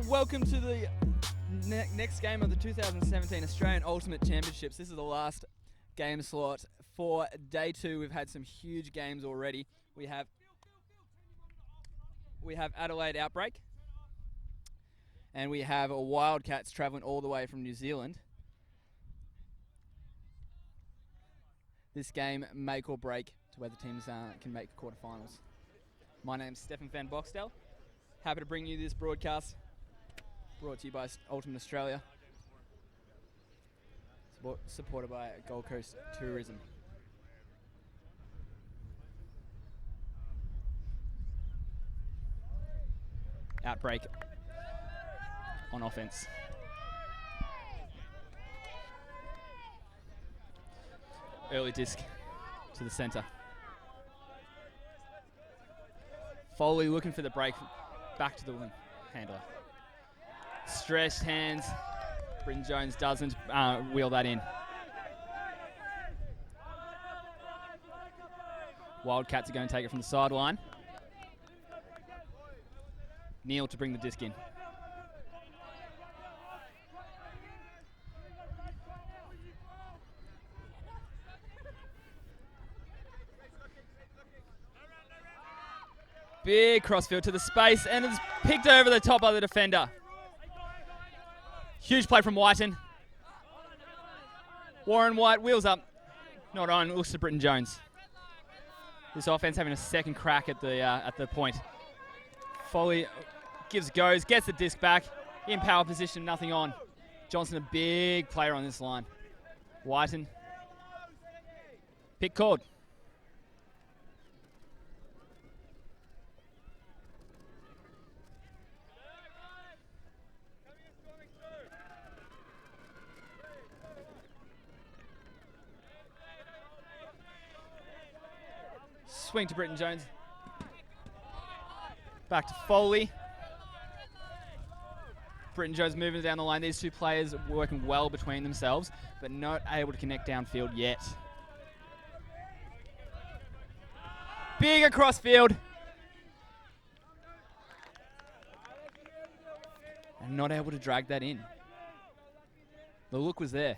welcome to the next game of the 2017 Australian Ultimate Championships. This is the last game slot for day 2. We've had some huge games already. We have Adelaide Outbreak, and we have Wildcats travelling all the way from New Zealand. This game make or break to where the teams can make quarterfinals. My name's Stefan van Boxtel. Happy to bring you this broadcast, brought to you by Ultimate Australia, supported by Gold Coast Tourism. Outbreak on offense. Early disc to the center. Foley looking for the break, back to the wing handler. Stretched hands. Britton Jones doesn't wheel that in. Wildcats are going to take it from the sideline. Neil to bring the disc in. Big crossfield to the space, and it's picked over the top of the defender. Huge play from Whiten. Warren White wheels up. Not on, looks to Britton Jones. This offense having a second crack at the point. Foley goes, gets the disc back. In power position, nothing on. Johnson, a big player on this line. Whiten. Pick called. Swing to Britton Jones. Back to Foley. Britton Jones moving down the line. These two players are working well between themselves, but not able to connect downfield yet. Big across field. And not able to drag that in. The look was there.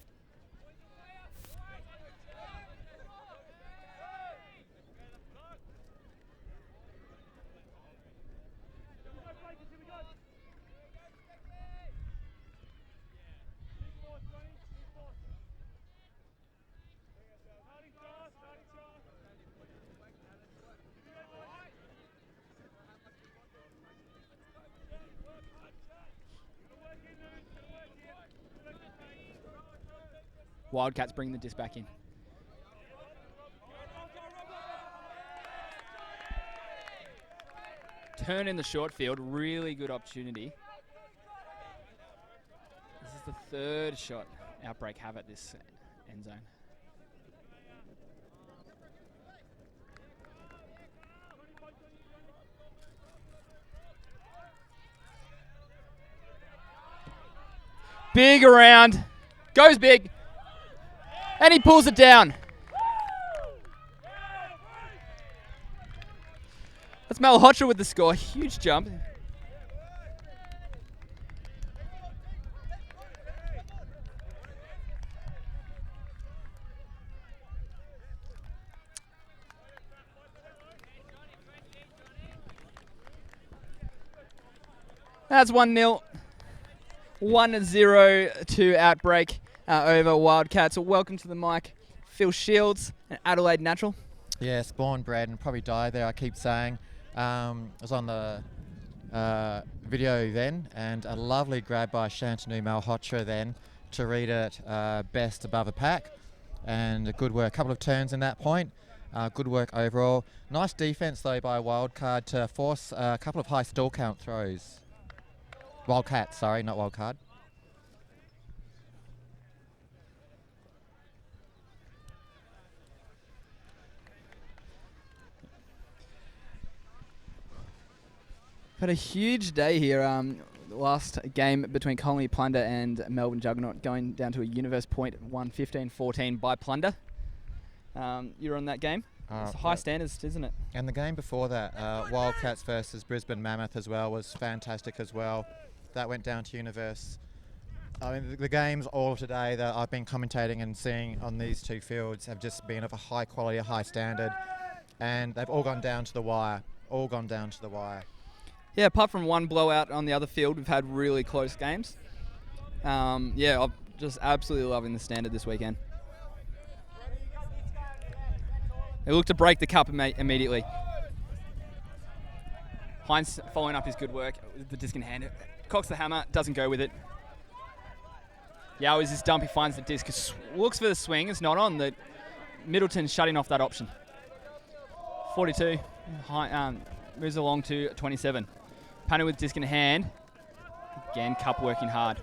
Wildcats bring the disc back in. Turn in the short field, really good opportunity. This is the third shot Outbreak have at this end zone. Big around, goes big. And he pulls it down. That's Malhotra with the score. Huge jump. That's 1-0. 1-0 to Outbreak. Over Wildcats. So welcome to the mic, Phil Shields, an Adelaide natural. Yes, born, bred, and probably died there, I keep saying. I was on the video then, and a lovely grab by Shantanu Malhotra then to read it best above the pack. And a good work, a couple of turns in that point. Good work overall. Nice defense though by Wildcard to force a couple of high stall count throws. Wildcats, sorry, not Wildcard. Had a huge day here. The last game between Colony Plunder and Melbourne Juggernaut going down to a universe point, 1-15-14 by Plunder. You were on that game. It's high standards, isn't it? And the game before that, Wildcats versus Brisbane Mammoth as well, was fantastic as well. that went down to Universe. I mean, the games all of today that I've been commentating and seeing on these two fields have just been of a high quality, a high standard, and they've all gone down to the wire. All gone down to the wire. Yeah, apart from one blowout on the other field, we've had really close games. Yeah, I'm just absolutely loving the standard this weekend. They look to break the cup immediately. Hines following up his good work with the disc in hand. Cocks the hammer, doesn't go with it. Yao is his dump, he finds the disc, looks for the swing, it's not on. The Middleton's shutting off that option. 42, moves along to 27. Panu with disc in hand. Again, cup working hard.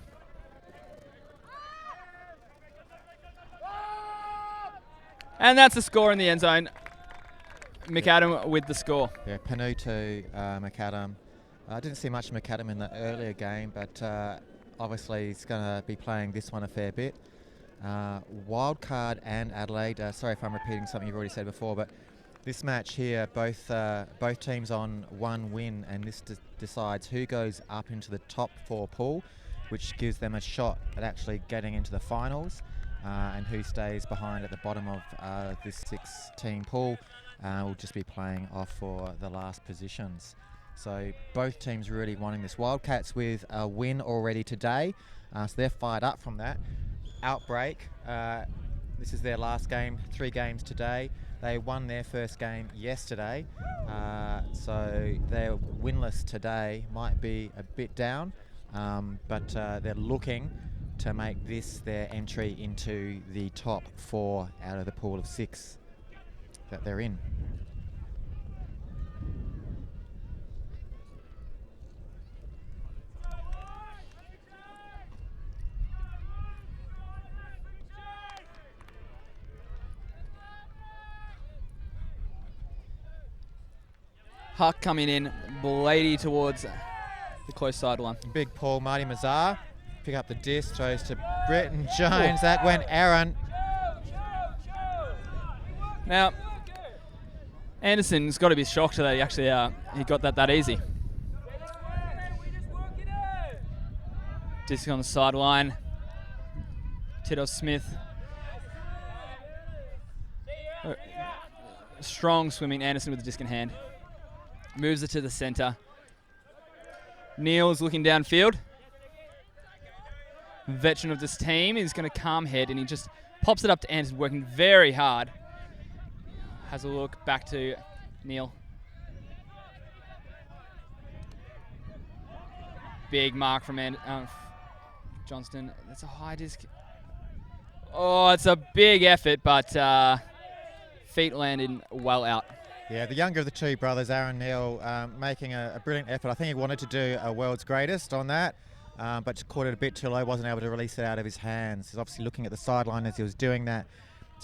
And that's the score in the end zone. McAdam with the score. Yeah, Panu to McAdam. I didn't see much of McAdam in the earlier game, but obviously he's going to be playing this one a fair bit. Wildcard and Adelaide. Sorry if I'm repeating something you've already said before, but this match here, both teams on one win, and this decides who goes up into the top 4 pool, which gives them a shot at actually getting into the finals, and who stays behind at the bottom of this 6-team pool will just be playing off for the last positions. So both teams really wanting this. Wildcats with a win already today, so they're fired up from that. Outbreak, this is their last game, 3 games today. They won their first game yesterday, so they're winless today. Might be a bit down, but they're looking to make this their entry into the top 4 out of the pool of 6 that they're in. Huck coming in, Blady towards the close sideline. Big Paul, Marty Mazar, pick up the disc, throws to Britton Jones. That went errant. Now, Anderson's got to be shocked that he actually he got that easy. Disc on the sideline. Tito Smith. Strong swimming Anderson with the disc in hand. Moves it to the centre. Neil's looking downfield. Veteran of this team is going to calm head, and he just pops it up to Anderson, working very hard. Has a look back to Neil. Big mark from Johnston. That's a high disc. Oh, it's a big effort, but feet landed well out. Yeah, the younger of the two brothers, Aaron Neal, making a brilliant effort. I think he wanted to do a world's greatest on that, but just caught it a bit too low, wasn't able to release it out of his hands. He's obviously looking at the sideline as he was doing that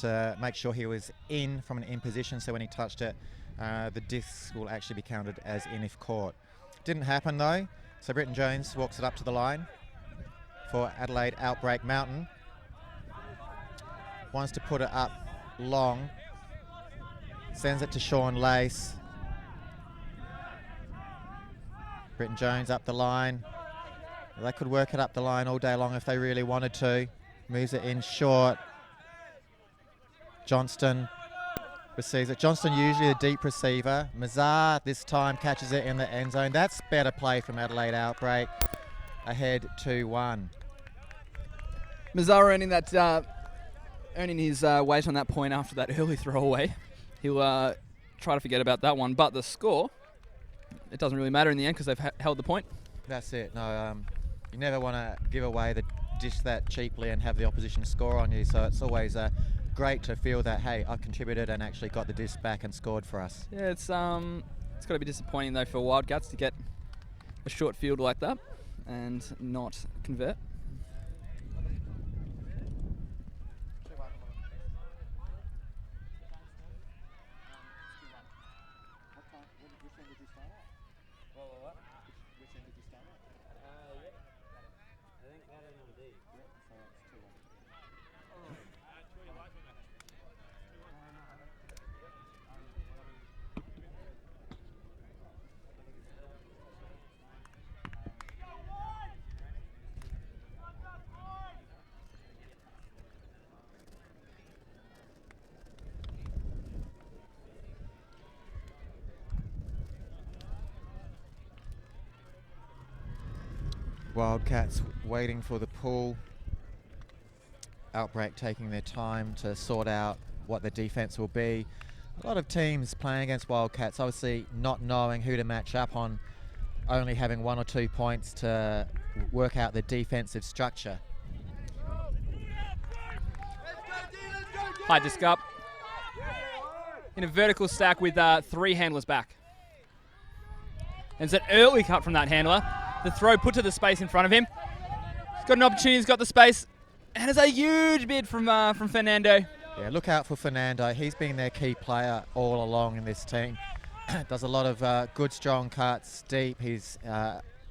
to make sure he was in from an in position, so when he touched it, the disc will actually be counted as in if caught. Didn't happen though, so Britton Jones walks it up to the line for Adelaide Outbreak Mountain. Wants to put it up long. Sends it to Sean Lace. Britton Jones up the line. They could work it up the line all day long if they really wanted to. Moves it in short. Johnston receives it. Johnston usually a deep receiver. Mazar this time catches it in the end zone. That's better play from Adelaide Outbreak. Ahead 2-1. Mazar earning his weight on that point after that early throwaway. He'll try to forget about that one, but the score, it doesn't really matter in the end because they've held the point. That's it. No, you never want to give away the dish that cheaply and have the opposition score on you, so it's always great to feel that, hey, I've contributed and actually got the disc back and scored for us. Yeah, it's got to be disappointing though for Wildcats to get a short field like that and not convert. Wildcats waiting for the pull. Outbreak taking their time to sort out what the defense will be. A lot of teams playing against Wildcats obviously not knowing who to match up on, only having 1 or 2 points to work out the defensive structure. High disc up. In a vertical stack with 3 handlers back. And it's an early cut from that handler. The throw put to the space in front of him. He's got an opportunity, he's got the space. And it's a huge bid from Fernando. Yeah, look out for Fernando. He's been their key player all along in this team. Does a lot of good, strong cuts, deep. He's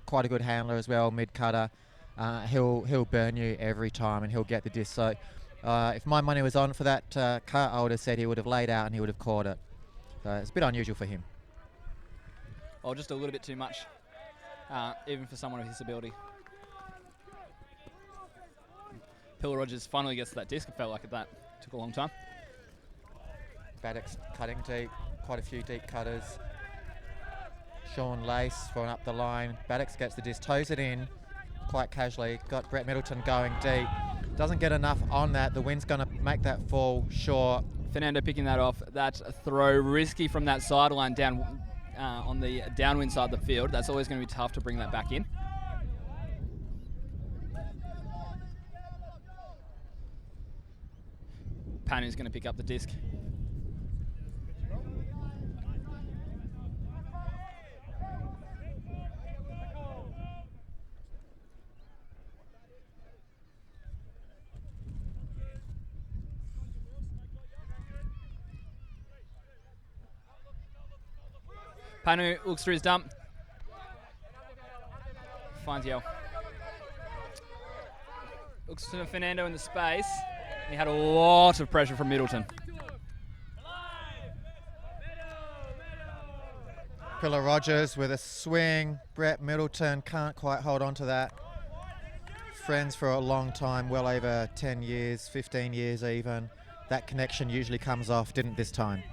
quite a good handler as well, mid-cutter. He'll burn you every time and he'll get the disc. So if my money was on for that cut, I would have said he would have laid out and he would have caught it. So it's a bit unusual for him. Oh, just a little bit too much, even for someone of his ability. Pillar Rogers finally gets to that disc. It felt like that took a long time. Baddock's cutting deep, quite a few deep cutters. Sean Lace throwing up the line. Baddock's gets the disc, toes it in quite casually. Got Brett Middleton going deep. Doesn't get enough on that. The wind's going to make that fall short. Fernando picking that off. That throw risky from that sideline down on the downwind side of the field. That's always going to be tough to bring that back in. Panu's going to pick up the disc. Panu looks through his dump. Finds Yell. Looks to Fernando in the space. He had a lot of pressure from Middleton. Pillar Rogers with a swing. Brett Middleton can't quite hold on to that. Friends for a long time, well over 10 years, 15 years even. That connection usually comes off, didn't this time.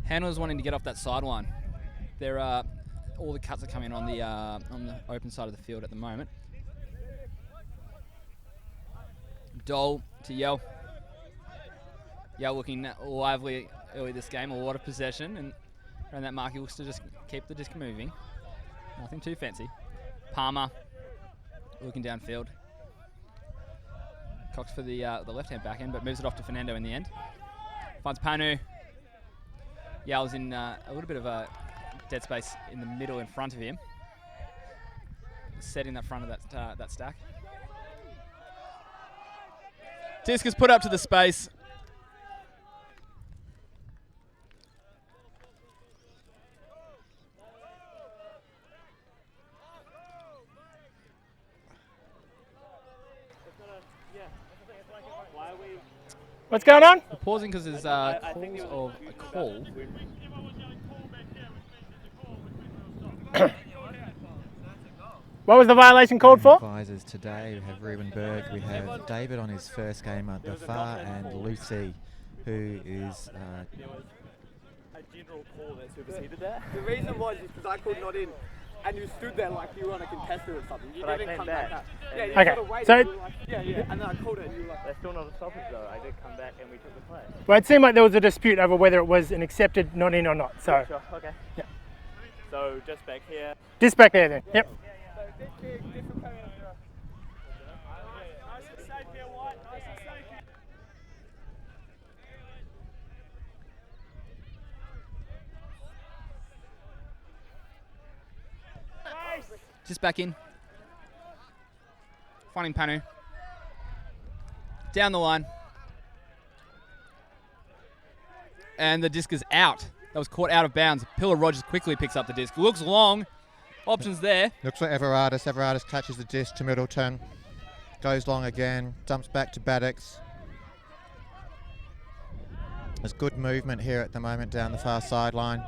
Handler's wanting to get off that sideline. There are all the cuts are coming on the open side of the field at the moment. Dole to Yell. Yell looking lively early this game, a lot of possession, and around that mark he looks to just keep the disc moving. Nothing too fancy. Palmer looking downfield. Cox for the left-hand back end, but moves it off to Fernando in the end. Finds Panu. Yell's in a little bit of a dead space in the middle in front of him. Setting that front of that stack. Disc is put up to the space. What's going on? We're pausing because there's calls of a call. What was the violation called for? Advisors today, we have Ruben Berg, we have David on his first game at the far, and Lucy, who is... There was a general call that superseded that. The reason was because I called not in, and you stood there like you were on a contested or something. You didn't come back. Yeah, you Okay, sort of waited, so you were like, yeah, and then I called it and you were like... That's still not a stoppage though. I did come back and we took the play. Well, it seemed like there was a dispute over whether it was an accepted not in or not. So, Sure, okay. Yeah. So just back here. just back there then. Yep. Just back in. Finding Panu. Down the line. And the disc is out. That was caught out of bounds. Pillar Rogers quickly picks up the disc. Looks long. Options there. Looks for Everardis. Everardis catches the disc to Middleton. Goes long again. Dumps back to Baddocks. There's good movement here at the moment down the far sideline.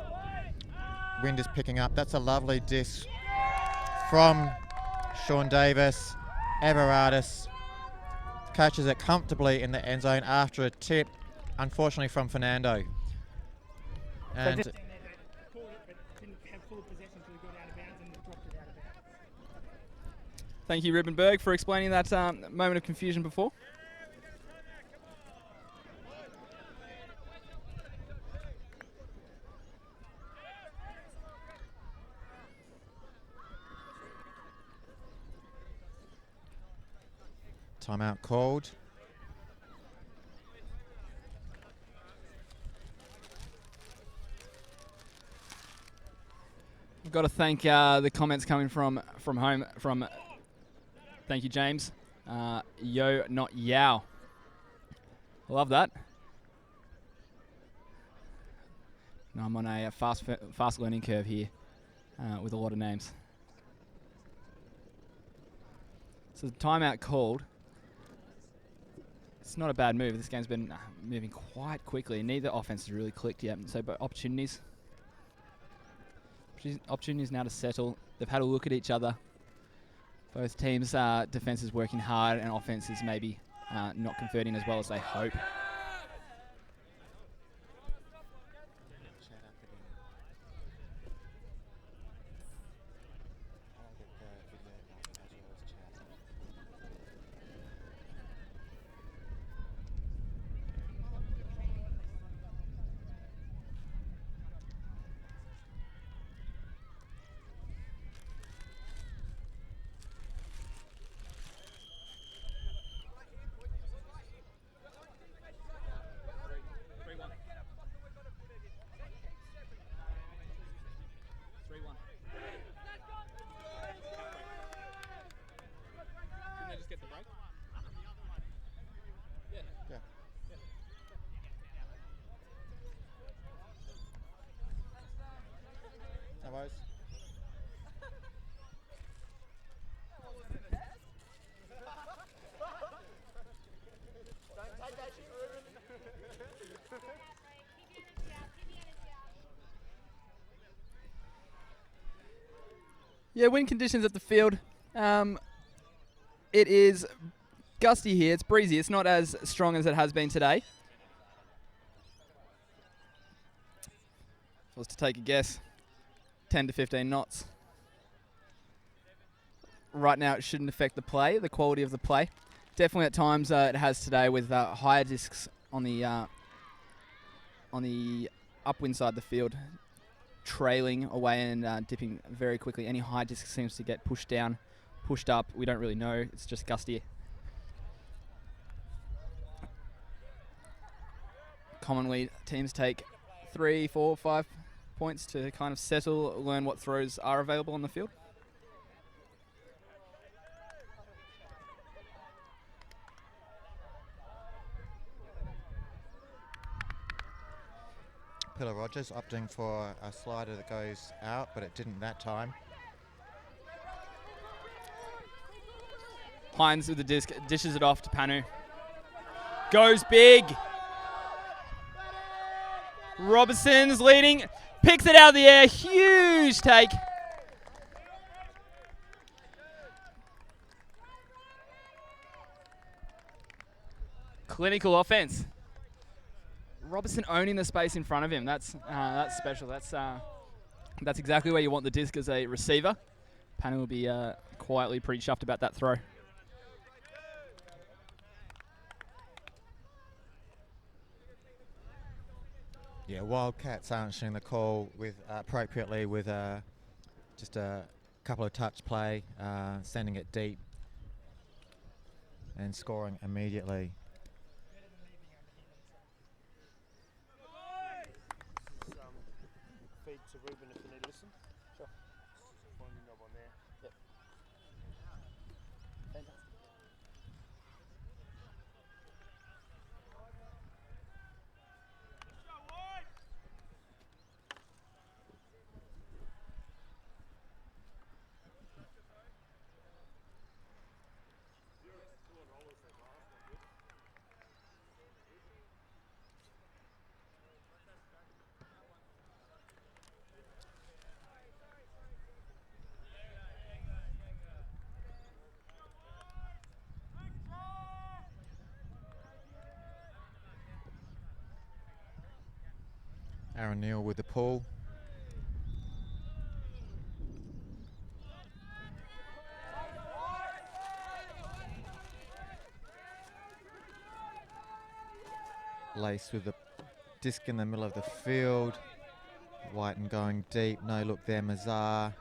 Wind is picking up. That's a lovely disc from Sean Davis. Everardis catches it comfortably in the end zone after a tip, unfortunately from Fernando. And Thank you, Ribbenberg, for explaining that moment of confusion before. Timeout called. I've got to thank the comments coming from home. Thank you, James. Yo, not yow. I love that. No, I'm on a fast learning curve here with a lot of names. So the timeout called. It's not a bad move. This game's been moving quite quickly. Neither offense has really clicked yet. So, but opportunities now to settle. They've had a look at each other. Both teams' defense is working hard, and offense is maybe not converting as well as they hope. Yeah, wind conditions at the field. It is gusty here. It's breezy. It's not as strong as it has been today. If I was to take a guess, 10 to 15 knots. Right now, it shouldn't affect the play, the quality of the play. Definitely at times it has today with higher discs on the upwind side of the field, trailing away and dipping very quickly. Any high disc seems to get pushed down, pushed up. We don't really know. It's just gusty. Commonly, teams take 3, 4, 5 points to kind of settle, learn what throws are available on the field. Pillar Rogers opting for a slider that goes out, but it didn't that time. Hines with the disc, dishes it off to Panu. Goes big. Robertson's leading, picks it out of the air, huge take. Clinical offense. Robertson owning the space in front of him. That's special. That's exactly where you want the disc as a receiver. Panu will be quietly pretty chuffed about that throw. Yeah, Wildcats answering the call with appropriately with just a couple of touch play, sending it deep and scoring immediately. Feed to Ruben if you need to listen. Sure. Find your knob on there. Yep. Fantastic. Aaron Neal with the pull. Lace with the disc in the middle of the field. Whiten going deep, no look there, Mazar.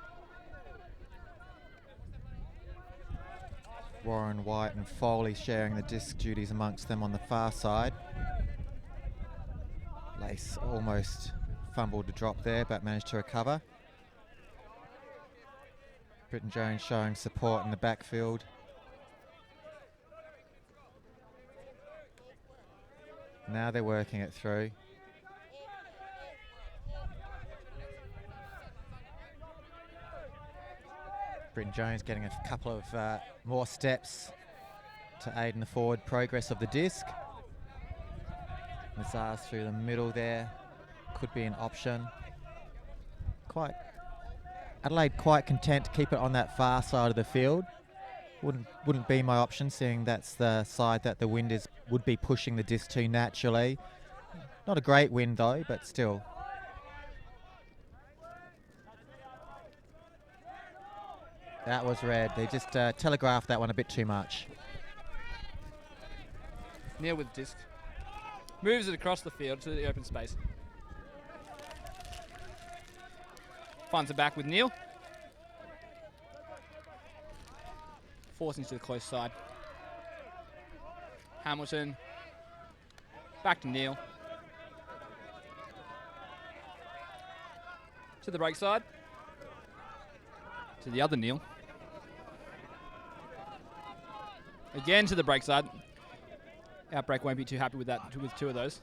Warren, White and Foley sharing the disc duties amongst them on the far side. Lace almost fumbled to drop there, but managed to recover. Britton Jones showing support in the backfield. Now they're working it through. Britton Jones getting a couple of more steps to aid in the forward progress of the disc. Mazars through the middle there, could be an option. Adelaide quite content to keep it on that far side of the field. Wouldn't be my option, seeing that's the side that the wind would be pushing the disc to naturally. Not a great wind though, but still. That was red. They just telegraphed that one a bit too much. Neil with disc. Moves it across the field to the open space. Finds it back with Neil. Forcing to the close side. Hamilton. Back to Neil. To the break side. To the other Neil. Again to the break side. Outbreak won't be too happy with that, with two of those.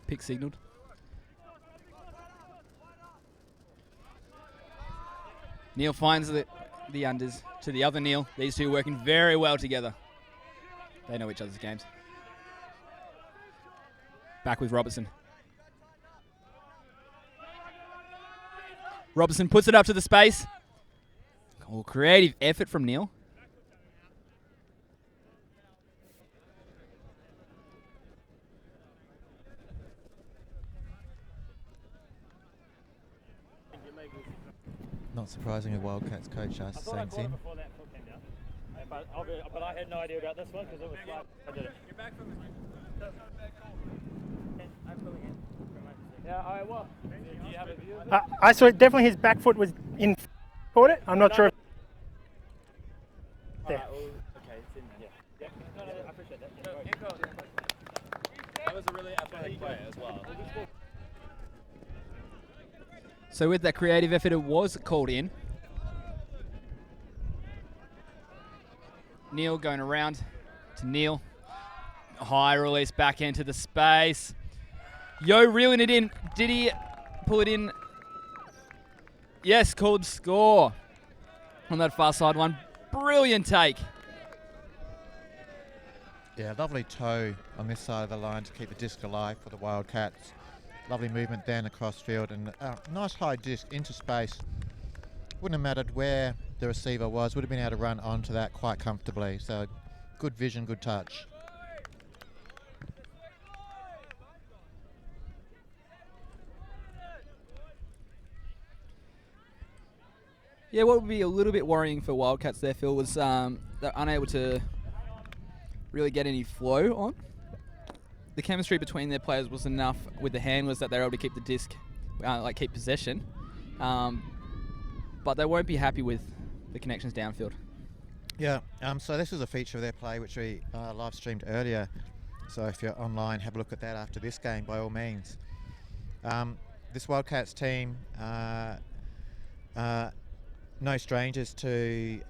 Pick signaled. Neil finds the unders to the other Neil. These two working very well together. They know each other's games. Back with Robertson. Robertson puts it up to the space. Oh, creative effort from Neil. Not surprising a Wildcats coach asks the same thing. But I had no idea about this one because it was like I did it. You're back from I'm coming in. Yeah, all right, well, do you have a view of it? I saw it, definitely his back foot was in. Caught it? I'm not sure. There. Well, okay, it's in there. Yeah. No, I appreciate that. That was a really athletic play as well. So with that creative effort, it was called in. Neil going around to Neil. High release back into the space. Yo reeling it in. Did he pull it in? Yes, called score on that far side one. Brilliant take. Yeah, lovely toe on this side of the line to keep the disc alive for the Wildcats. Lovely movement then across field and nice high disc into space. Wouldn't have mattered where the receiver was, would have been able to run onto that quite comfortably. So good vision, good touch. Yeah, what would be a little bit worrying for Wildcats there, Phil, was they're unable to really get any flow on. The chemistry between their players was enough with the handlers that they're able to keep the disc, keep possession. But they won't be happy with the connections downfield. Yeah, so this is a feature of their play which we live streamed earlier. So if you're online, have a look at that after this game by all means. This Wildcats team, no strangers to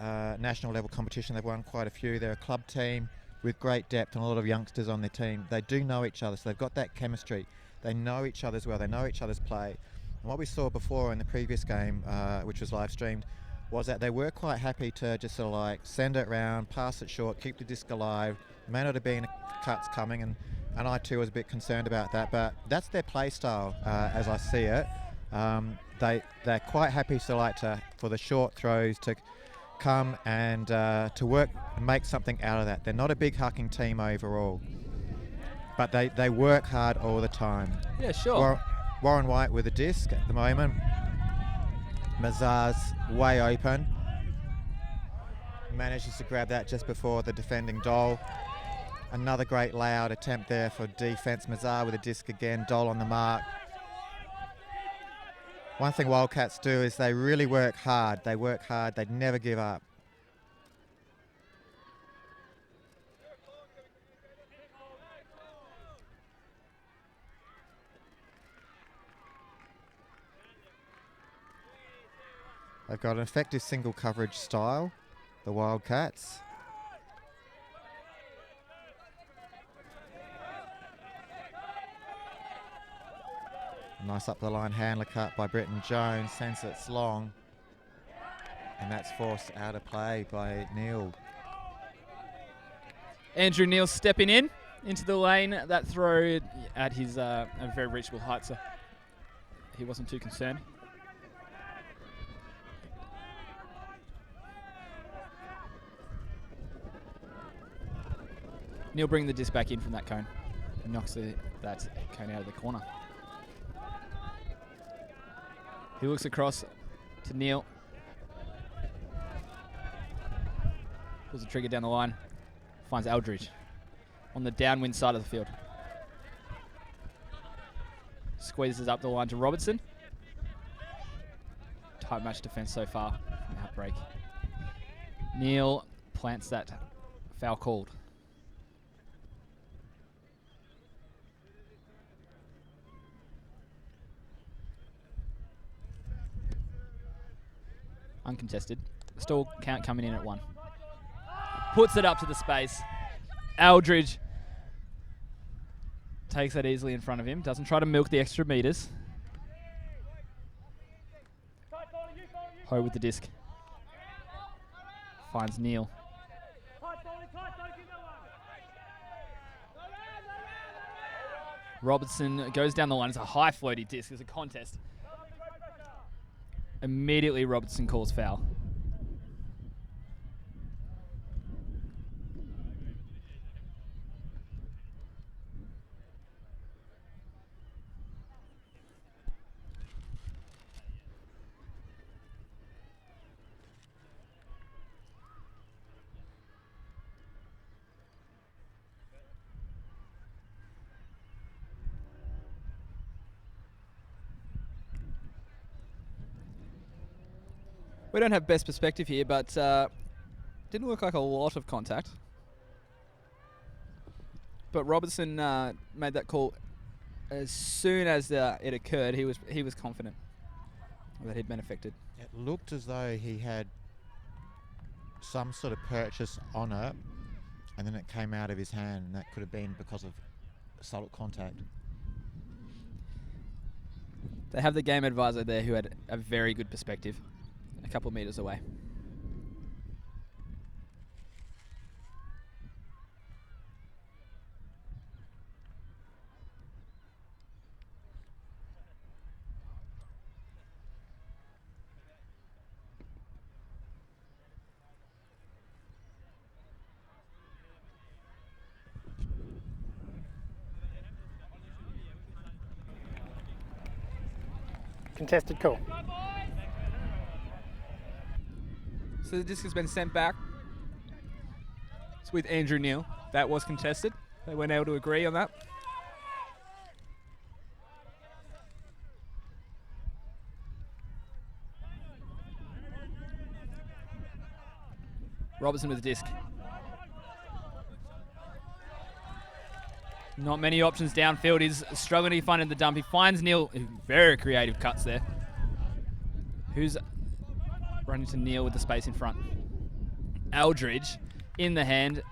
national level competition. They've won quite a few. They're a club team with great depth and a lot of youngsters on their team. They do know each other, so they've got that chemistry. They know each other's well, they know each other's play. And what we saw before in the previous game, which was live streamed, was that they were quite happy to just sort of like send it around, pass it short, keep the disc alive. May not have been cuts coming, and I too was a bit concerned about that, but that's their play style as I see it. They're quite happy for the short throws to come and to work and make something out of that. They're not a big hucking team overall. but they work hard all the time. Yeah, sure. Warren White with a disc at the moment. Mazar's way open. Manages to grab that just before the defending Dole. Another great layout attempt there for defence. Mazar with a disc again. Dole on the mark. One thing Wildcats do is they really work hard. They work hard. They never give up. They've got an effective single coverage style, the Wildcats. Nice up the line handler cut by Britton Jones, sends it long. And that's forced out of play by Neil. Andrew Neil stepping in into the lane. That throw at his a very reachable height, so he wasn't too concerned. Neil bringing the disc back in from that cone. Knocks that cone out of the corner. He looks across to Neil. Pulls the trigger down the line. Finds Aldridge on the downwind side of the field. Squeezes up the line to Robertson. Tight match defense so far from Outbreak. Neil plants that foul called. Uncontested. Stall count coming in at 1. Puts it up to the space. Aldridge takes that easily in front of him. Doesn't try to milk the extra meters. Ho with the disc. Finds Neil. Robertson goes down the line. It's a high floaty disc. It's a contest. Immediately Robertson calls foul. We don't have best perspective here, but didn't look like a lot of contact. But Robertson made that call as soon as it occurred. He was confident that he'd been affected. It looked as though he had some sort of purchase on it, and then it came out of his hand, and that could have been because of subtle contact. They have the game advisor there who had a very good perspective. A couple of meters away. Contested call. So the disc has been sent back. It's with Andrew Neil. That was contested. They weren't able to agree on that. Robertson with the disc. Not many options downfield. He's struggling to find in the dump. He finds Neil. Very creative cuts there. Who's running to Neil with the space in front. Aldridge in the hand.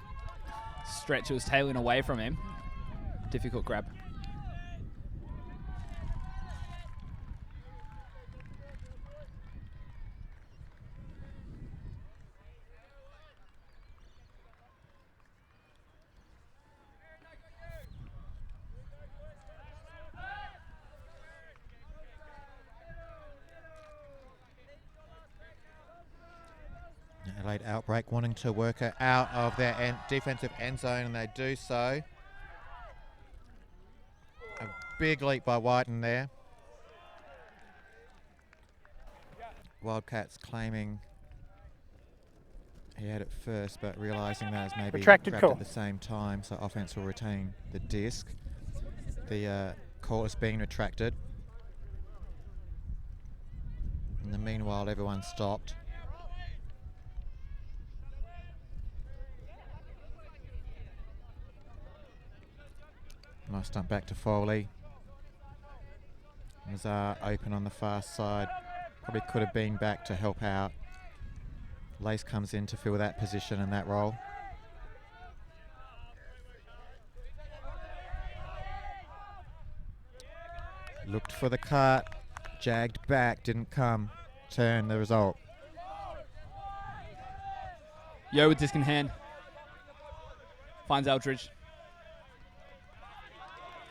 Stretch was tailing away from him. Difficult grab. Adelaide Outbreak wanting to work it out of their defensive end zone, and they do so. big leap by Whiten there. Wildcats claiming he had it first, but realising that as maybe Retracted grabbed call. at the same time, so offence will retain the disc. The call is being retracted. In the meanwhile, everyone stopped. Nice dump back to Foley. Mazar open on the far side. Probably could have been back to help out. Lace comes in to fill that position and that role. Looked for the cut, jagged back, didn't come. Turn the result. Yo with disc in hand. Finds Eldridge.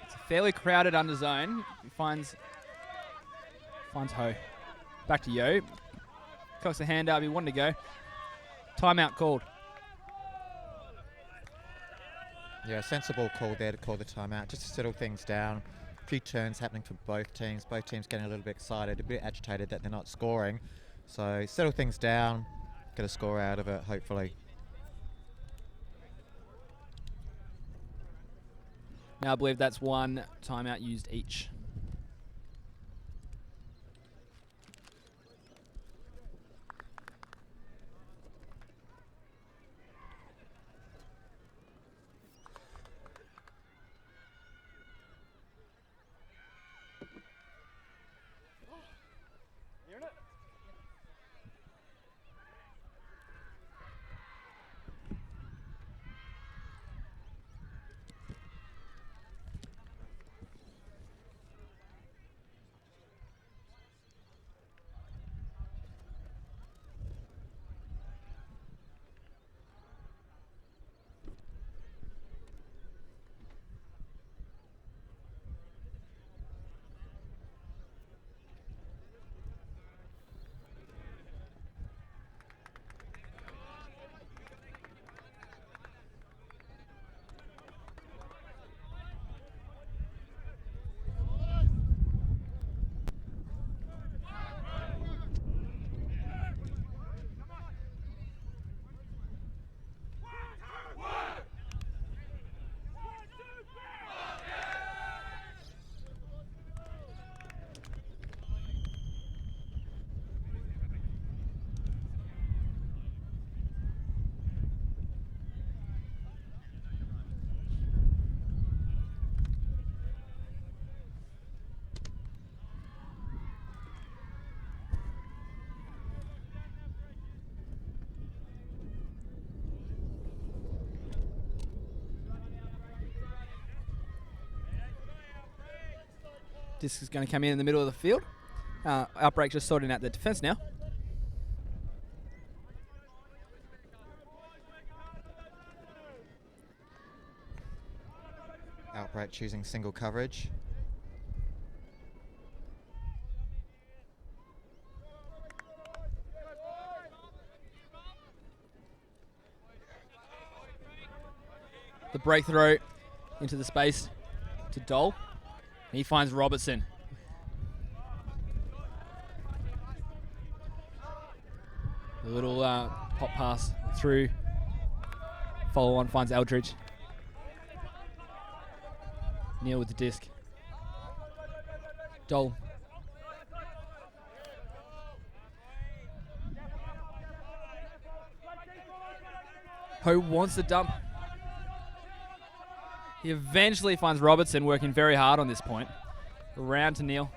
It's a fairly crowded under zone. He finds Ho. Back to Yo. Cocks the hand up. He wanted to go. Timeout called. Yeah, sensible call there to call the timeout, just to settle things down. A few turns happening for both teams getting a little bit excited, a bit agitated that they're not scoring. So settle things down, get a score out of it, hopefully. Now I believe that's one timeout used each. Disc is going to come in the middle of the field. Outbreak just sorting out the defence now. Outbreak choosing single coverage. The breakthrough into the space to Dole. He finds Robertson. A little pop pass through. Follow on finds Eldridge. Neil with the disc. Dole. Ho wants the dump. He eventually finds Robertson working very hard on this point. Around to Neil.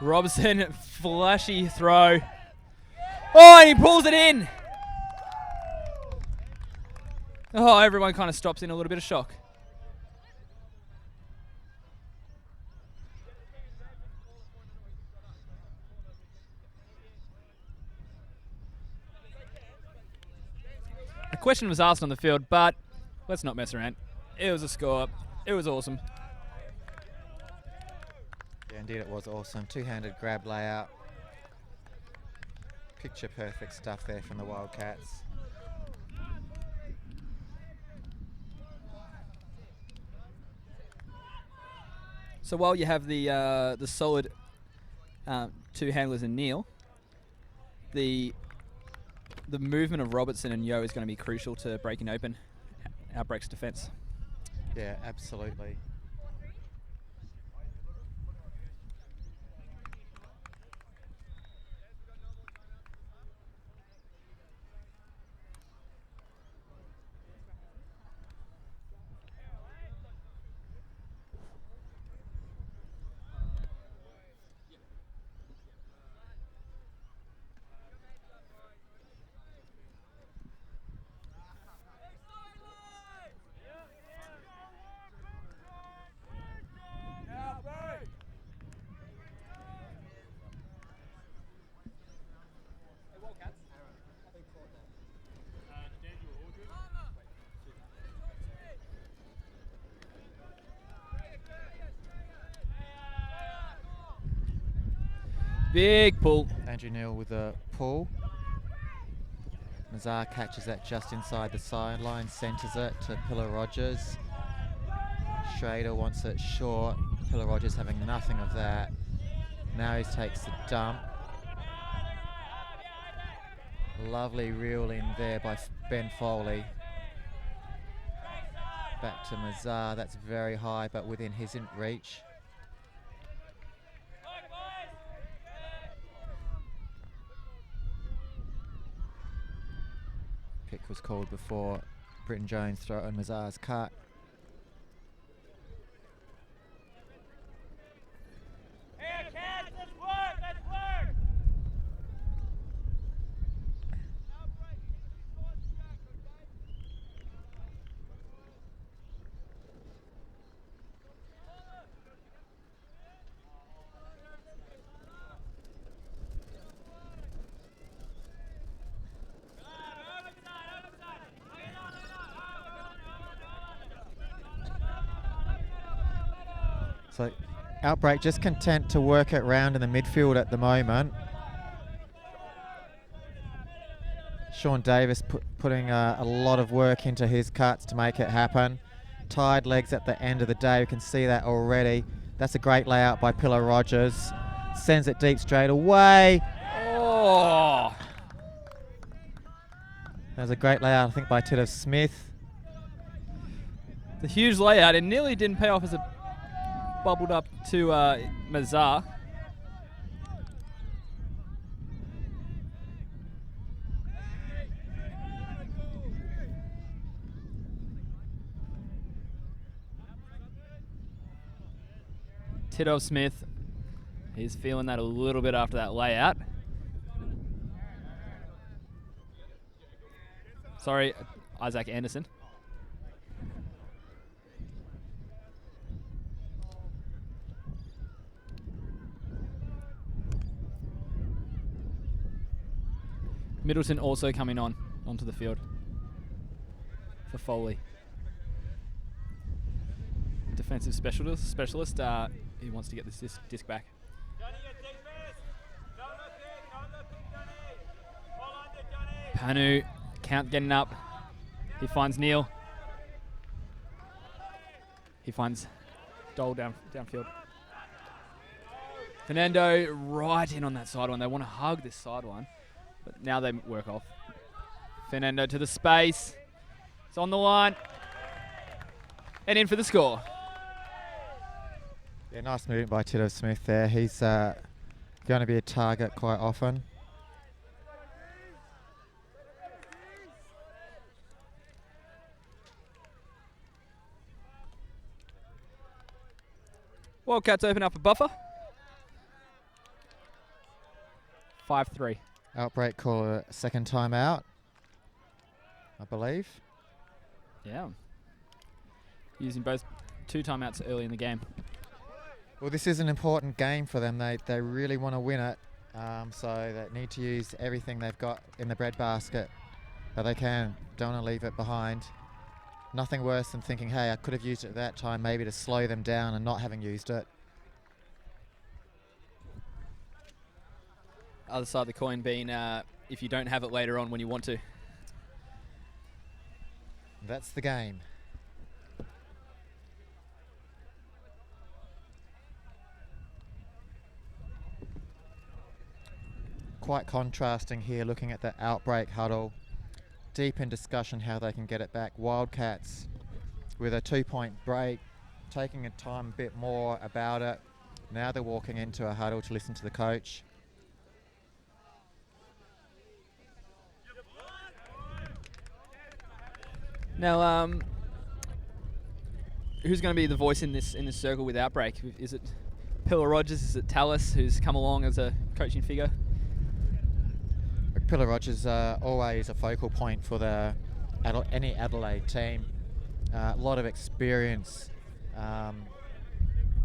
Robertson, flashy throw. Oh, and he pulls it in. Oh, everyone kind of stops in a little bit of shock. A question was asked on the field, but let's not mess around. It was a score. It was awesome. Yeah, indeed it was awesome. Two-handed grab layout. Picture. picture-perfect stuff there from the Wildcats. So while you have the solid two handlers in Neil, the movement of Robertson and Yo is going to be crucial to breaking open Outbreak's defence. Yeah, absolutely. Big pull. Andrew Neal with a pull. Mazar catches that just inside the sideline, centres it to Pillar Rogers. Schrader wants it short. Pillar Rogers having nothing of that. Now he takes the dump. Lovely reel in there by Ben Foley. Back to Mazar. That's very high, but within his reach. Pick was called before Britton Jones throw on Mazar's cut. So Outbreak just content to work it round in the midfield at the moment. Sean Davis putting a lot of work into his cuts to make it happen. Tired legs at the end of the day, you can see that already. That's a great layout by Pillar Rogers. Sends it deep straight away. Oh! That was a great layout, I think, by Tito Smith. The huge layout, it nearly didn't pay off as it bubbled up to Mazar. Tito Smith, he's feeling that a little bit after that layout. Sorry, Isaac Anderson. Middleton also coming onto the field for Foley. Defensive specialist. He wants to get this disc back. Panu, count getting up. He finds Neil. He finds Dole downfield. Fernando right in on that sideline. They want to hug this sideline, but now they work off. Fernando to the space. It's on the line. And in for the score. Yeah, nice movement by Tito Smith there. He's going to be a target quite often. Wildcats open up a buffer. 5-3. Outbreak call a second time out, I believe. Yeah. Using both 2 timeouts early in the game. Well, this is an important game for them. They really want to win it, so they need to use everything they've got in the breadbasket that they can. Don't want to leave it behind. Nothing worse than thinking, hey, I could have used it at that time, maybe to slow them down, and not having used it. Other side of the coin being if you don't have it later on when you want to. That's the game. quite contrasting here, looking at the Outbreak huddle. Deep in discussion how they can get it back. Wildcats with a 2-point break, taking a time a bit more about it. Now they're walking into a huddle to listen to the coach. Now, who's going to be the voice in this circle with Outbreak? Is it Pillar Rogers? Is it Tallis, who's come along as a coaching figure? Pillar Rogers always a focal point for any Adelaide team. A lot of experience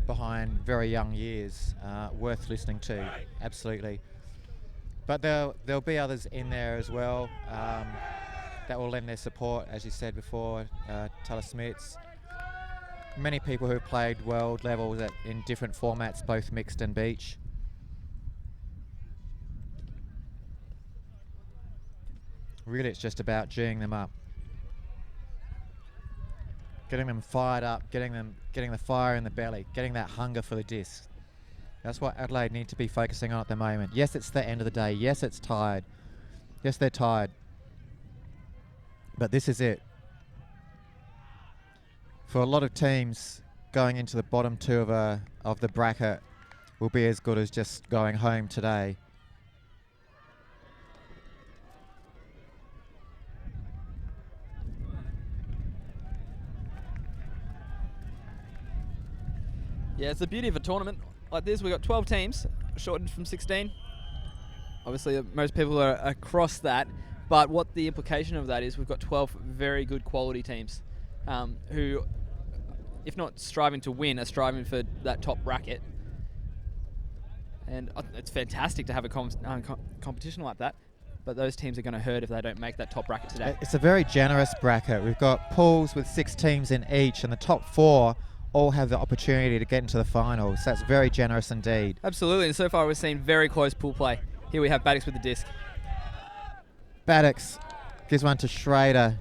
behind very young years, worth listening to, absolutely. But there'll be others in there as well that will lend their support, as you said before, Tallis Smits. Many people who have played world levels in different formats, both mixed and beach. Really, it's just about geeing them up, getting them fired up, getting the fire in the belly, getting that hunger for the disc. That's what Adelaide need to be focusing on at the moment. Yes, it's the end of the day. Yes, it's tired. Yes, they're tired. But this is it. For a lot of teams, going into the bottom two of the bracket will be as good as just going home today. Yeah, it's the beauty of a tournament like this. We've got 12 teams, shortened from 16. Obviously, most people are across that, but what the implication of that is, we've got 12 very good quality teams who, if not striving to win, are striving for that top bracket. And it's fantastic to have a competition like that, but those teams are going to hurt if they don't make that top bracket today. It's a very generous bracket. We've got pools with 6 teams in each, and the top 4 all have the opportunity to get into the finals. That's very generous indeed. Absolutely, and so far we've seen very close pool play. Here we have Baddocks with the disc. Baddocks gives one to Schrader,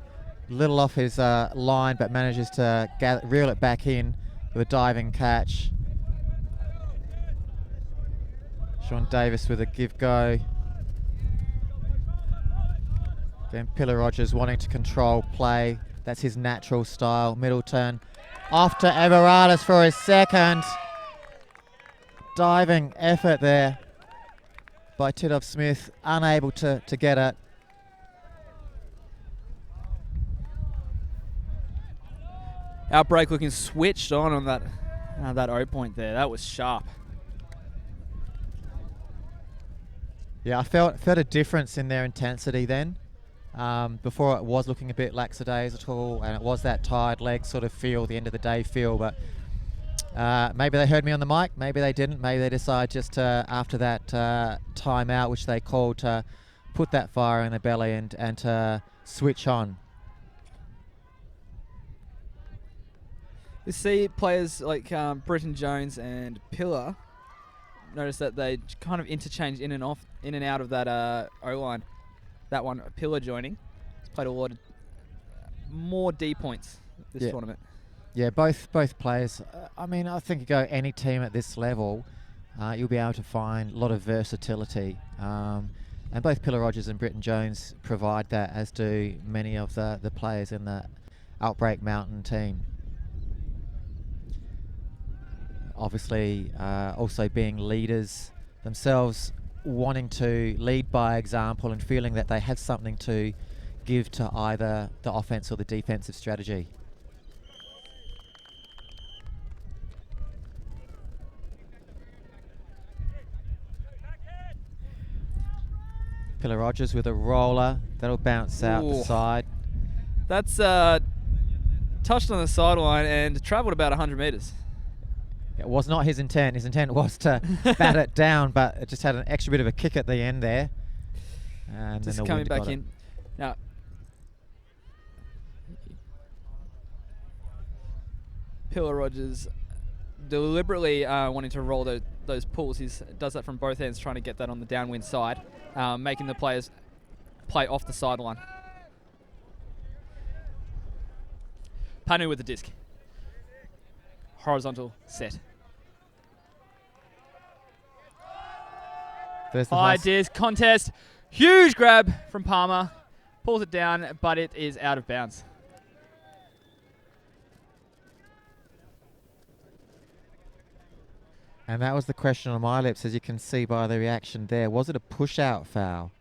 little off his line, but manages to reel it back in with a diving catch. Sean Davis with a give-go. Again, Pillar Rogers wanting to control play. That's his natural style. Middleton off to Everardis for his second. Diving effort there by Tidov Smith, unable to get it. Outbreak looking switched on that O point there. That was sharp. Yeah, I felt a difference in their intensity then. Before it was looking a bit lackadaisical, and it was that tired leg sort of feel, the end of the day feel, but maybe they heard me on the mic, maybe they didn't, maybe they decided just after that time out, which they called, to put that fire in their belly and to switch on. You see players like Britton Jones and Pillar, notice that they kind of interchange in and out of that O-line. That one, Pillar joining. He's played a lot of more D points this tournament. Yeah, both players. I mean, I think you go any team at this level, you'll be able to find a lot of versatility. And both Pillar Rogers and Britton Jones provide that, as do many of the players in the Outbreak Mountain team. Obviously, also being leaders themselves, wanting to lead by example and feeling that they have something to give to either the offense or the defensive strategy. Pillar Rogers with a roller. That'll bounce out the side. That's touched on the sideline and travelled about 100 metres. It was not his intent. His intent was to bat it down, but it just had an extra bit of a kick at the end there. And just then the coming wind back got in. it. Now, Pillar Rogers deliberately wanting to roll those pulls. He does that from both ends, trying to get that on the downwind side, making the players play off the sideline. Panu with the disc. Horizontal set. There's the High high disc contest. Huge grab from Palmer. Pulls it down, but it is out of bounds. And that was the question on my lips, as you can see by the reaction there. Was it a push-out foul?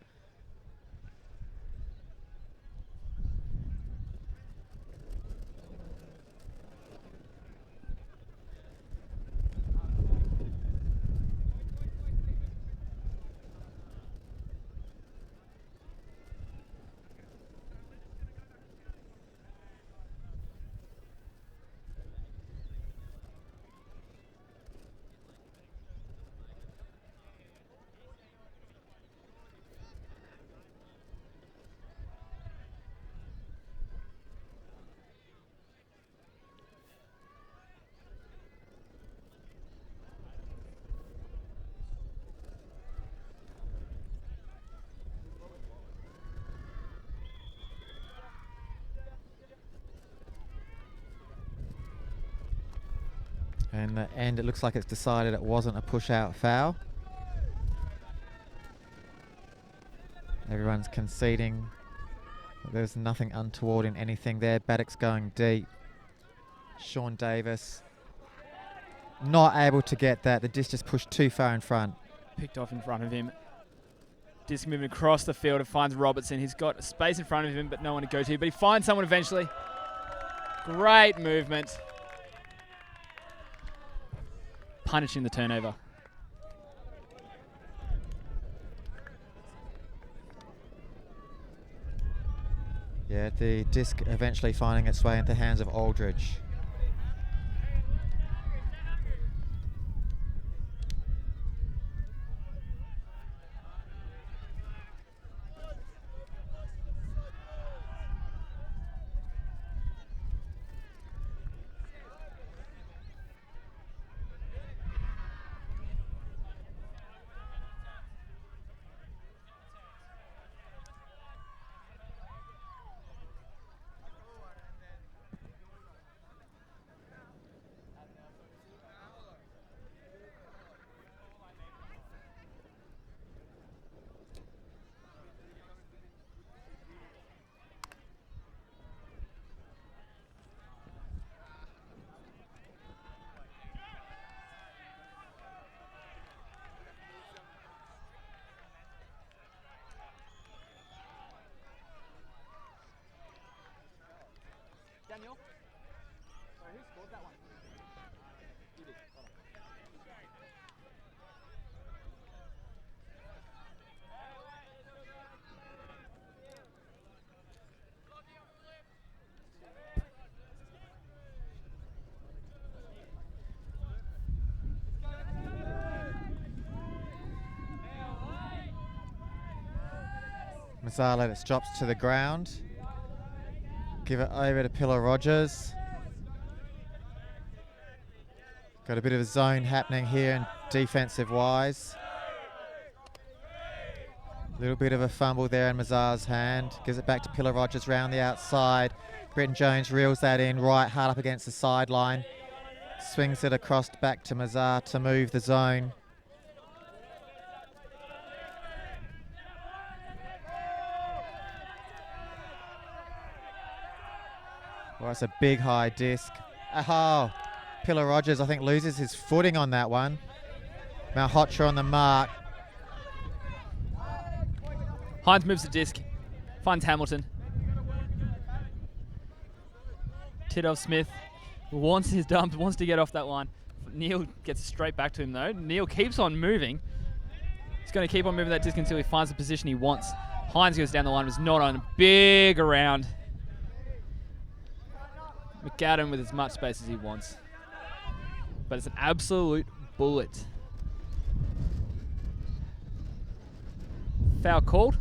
And in the end, it looks like it's decided it wasn't a push-out foul. Everyone's conceding. There's nothing untoward in anything there. Baddock's going deep. Sean Davis not able to get that. The disc just pushed too far in front. Picked off in front of him. Disc moving across the field and finds Robertson. He's got space in front of him, but no one to go to. But he finds someone eventually. Great movement. Punishing the turnover. Yeah, the disc eventually finding its way into the hands of Aldridge. Daniel? Sorry, who scored that one? You did. Mazzala, it drops to the ground. Give it over to Pillar Rogers. Got a bit of a zone happening here in defensive wise. Little bit of a fumble there in Mazzar's hand. Gives it back to Pillar Rogers round the outside. Britton Jones reels that in right hard up against the sideline. Swings it across back to Mazzar to move the zone. Well, it's a big high disc. Oh, Pillar Rogers, I think, loses his footing on that one. Malhotra on the mark. Hines moves the disc. Finds Hamilton. Tidov Smith wants his dump, wants to get off that line. Neil gets straight back to him though. Neil keeps on moving. He's going to keep on moving that disc until he finds the position he wants. Hines goes down the line, was not on. Big around. McAdam with as much space as he wants. But it's an absolute bullet. Foul called.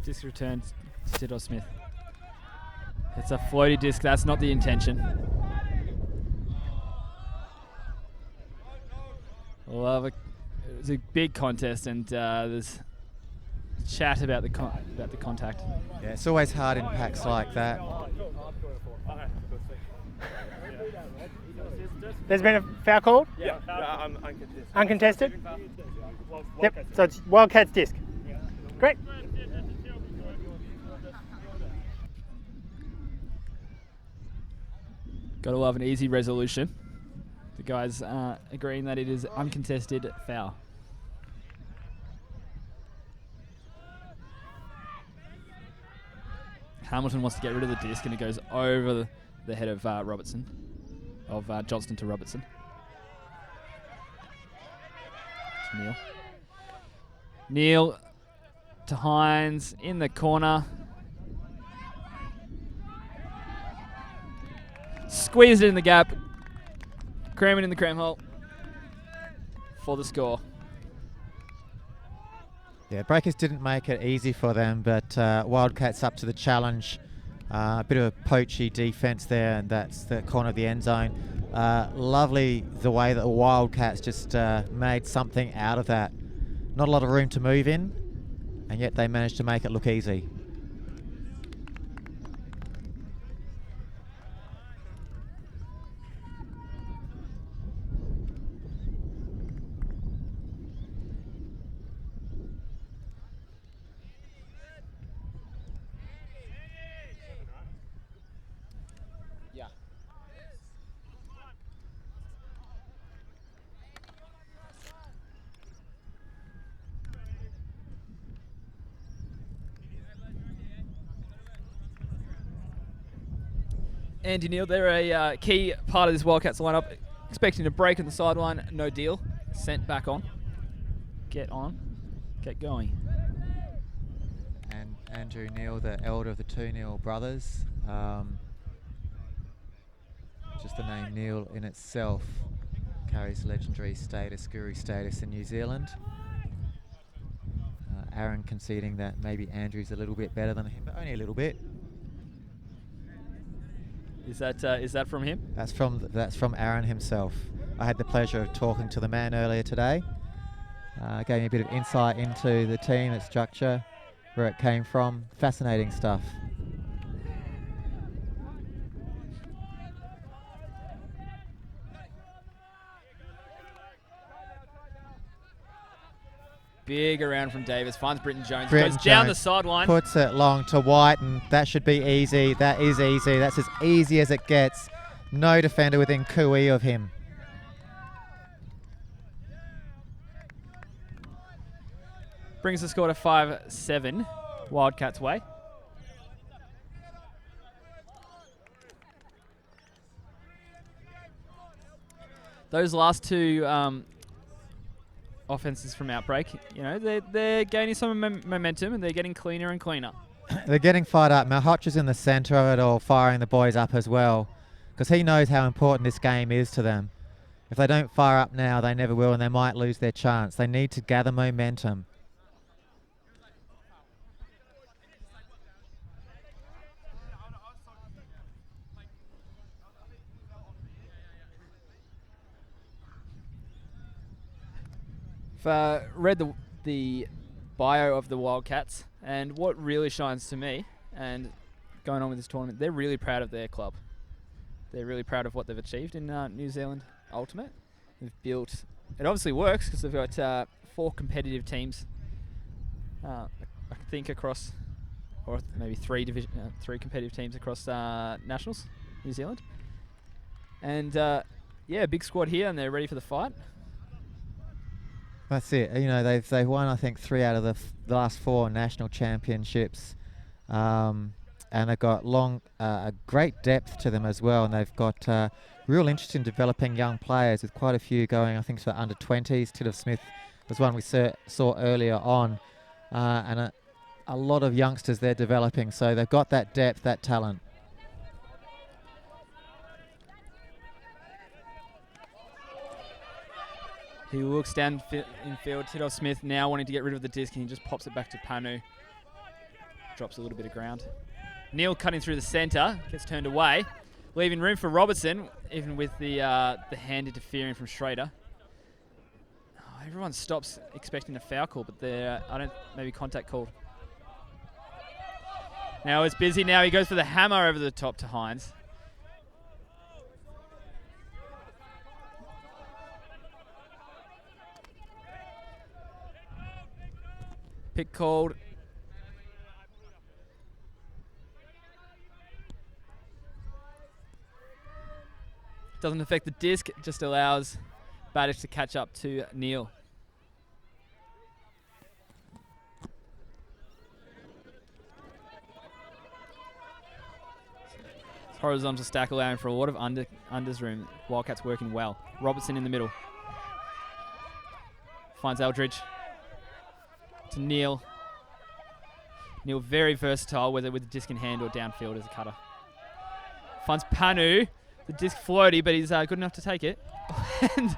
Disc returns to Tidor Smith. It's a floaty disc. That's not the intention. It was a big contest, and there's chat about the contact. Yeah, it's always hard in packs like that. There's been a foul called? Yeah, uncontested. Uncontested? Yep, so it's Wildcats disc. Great. Got to love an easy resolution. The guys agreeing that it is uncontested foul. Hamilton wants to get rid of the disc, and it goes over the head of Johnston to Robertson. To Neil. Neil to Hines in the corner. Squeezed it in the gap. Cram it in the cram hole for the score. Yeah, Breakers didn't make it easy for them, but Wildcats up to the challenge. A bit of a poachy defence there, and that's the corner of the end zone. Lovely the way that the Wildcats just made something out of that. Not a lot of room to move in, and yet they managed to make it look easy. Andy Neal, they're a key part of this Wildcats lineup. Expecting a break on the sideline, no deal. Sent back on. Get going. And Andrew Neal, the elder of the two Neal brothers. Just the name Neal in itself carries legendary status, guru status in New Zealand. Aaron conceding that maybe Andrew's a little bit better than him, but only a little bit. Is that from him? That's from Aaron himself. I had the pleasure of talking to the man earlier today. Gave me a bit of insight into the team, its structure, where it came from. Fascinating stuff. Big around from Davis, finds Britton Jones, goes down the sideline. Puts it long to White, and that should be easy. That is easy. That's as easy as it gets. No defender within cooee of him. Brings the score to 5-7, Wildcats way. Those last two offenses from Outbreak, you know, they're gaining some momentum, and they're getting cleaner and cleaner. They're getting fired up. Malhoch is in the centre of it all, firing the boys up as well, because he knows how important this game is to them. If they don't fire up now, they never will, and they might lose their chance. They need to gather momentum. I've read the bio of the Wildcats, and what really shines to me, and going on with this tournament, they're really proud of their club. They're really proud of what they've achieved in New Zealand Ultimate. They've built, it obviously works because they've got 4 competitive teams, I think across, or maybe 3 competitive teams across Nationals, New Zealand. And yeah, big squad here, and they're ready for the fight. That's it. You know, they've won, I think, 3 out of the last 4 national championships, and they've got a great depth to them as well. And they've got real interest in developing young players, with quite a few going, I think, to the under-20s. Tidov Smith was one we saw earlier on, and a lot of youngsters they're developing. So they've got that depth, that talent. He looks down in field. Tidov Smith now wanting to get rid of the disc, and he just pops it back to Panu. Drops a little bit of ground. Neil cutting through the centre, gets turned away, leaving room for Robertson, even with the hand interfering from Schrader. Oh, everyone stops expecting a foul call, but maybe contact called. Now it's busy. Now he goes for the hammer over the top to Hines. Pick called. Doesn't affect the disc, it just allows Badish to catch up to Neil. Horizontal stack allowing for a lot of unders room. Wildcats working well. Robertson in the middle. Finds Eldridge. To Neil. Neil very versatile, whether with the disc in hand or downfield as a cutter. Finds Panu. The disc floaty, but he's good enough to take it. And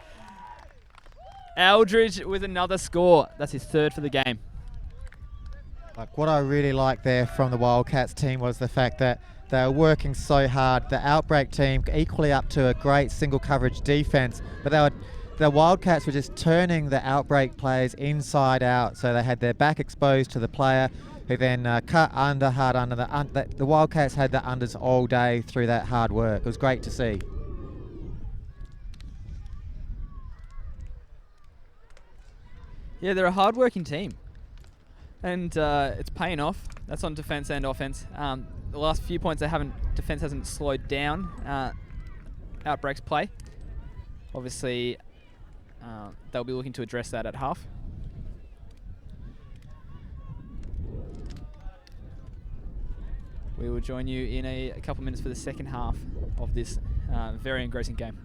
Eldridge with another score. That's his third for the game. Like, what I really liked there from the Wildcats team was the fact that they were working so hard. The Outbreak team equally up to a great single coverage defense, but the Wildcats were just turning the Outbreak players inside out, so they had their back exposed to the player, who then cut under, hard under. The Wildcats had the unders all day through that hard work. It was great to see. Yeah, they're a hard-working team. And it's paying off. That's on defence and offence. The last few points, defence hasn't slowed down Outbreak's play. Obviously, they'll be looking to address that at half. We will join you in a couple minutes for the second half of this very engrossing game.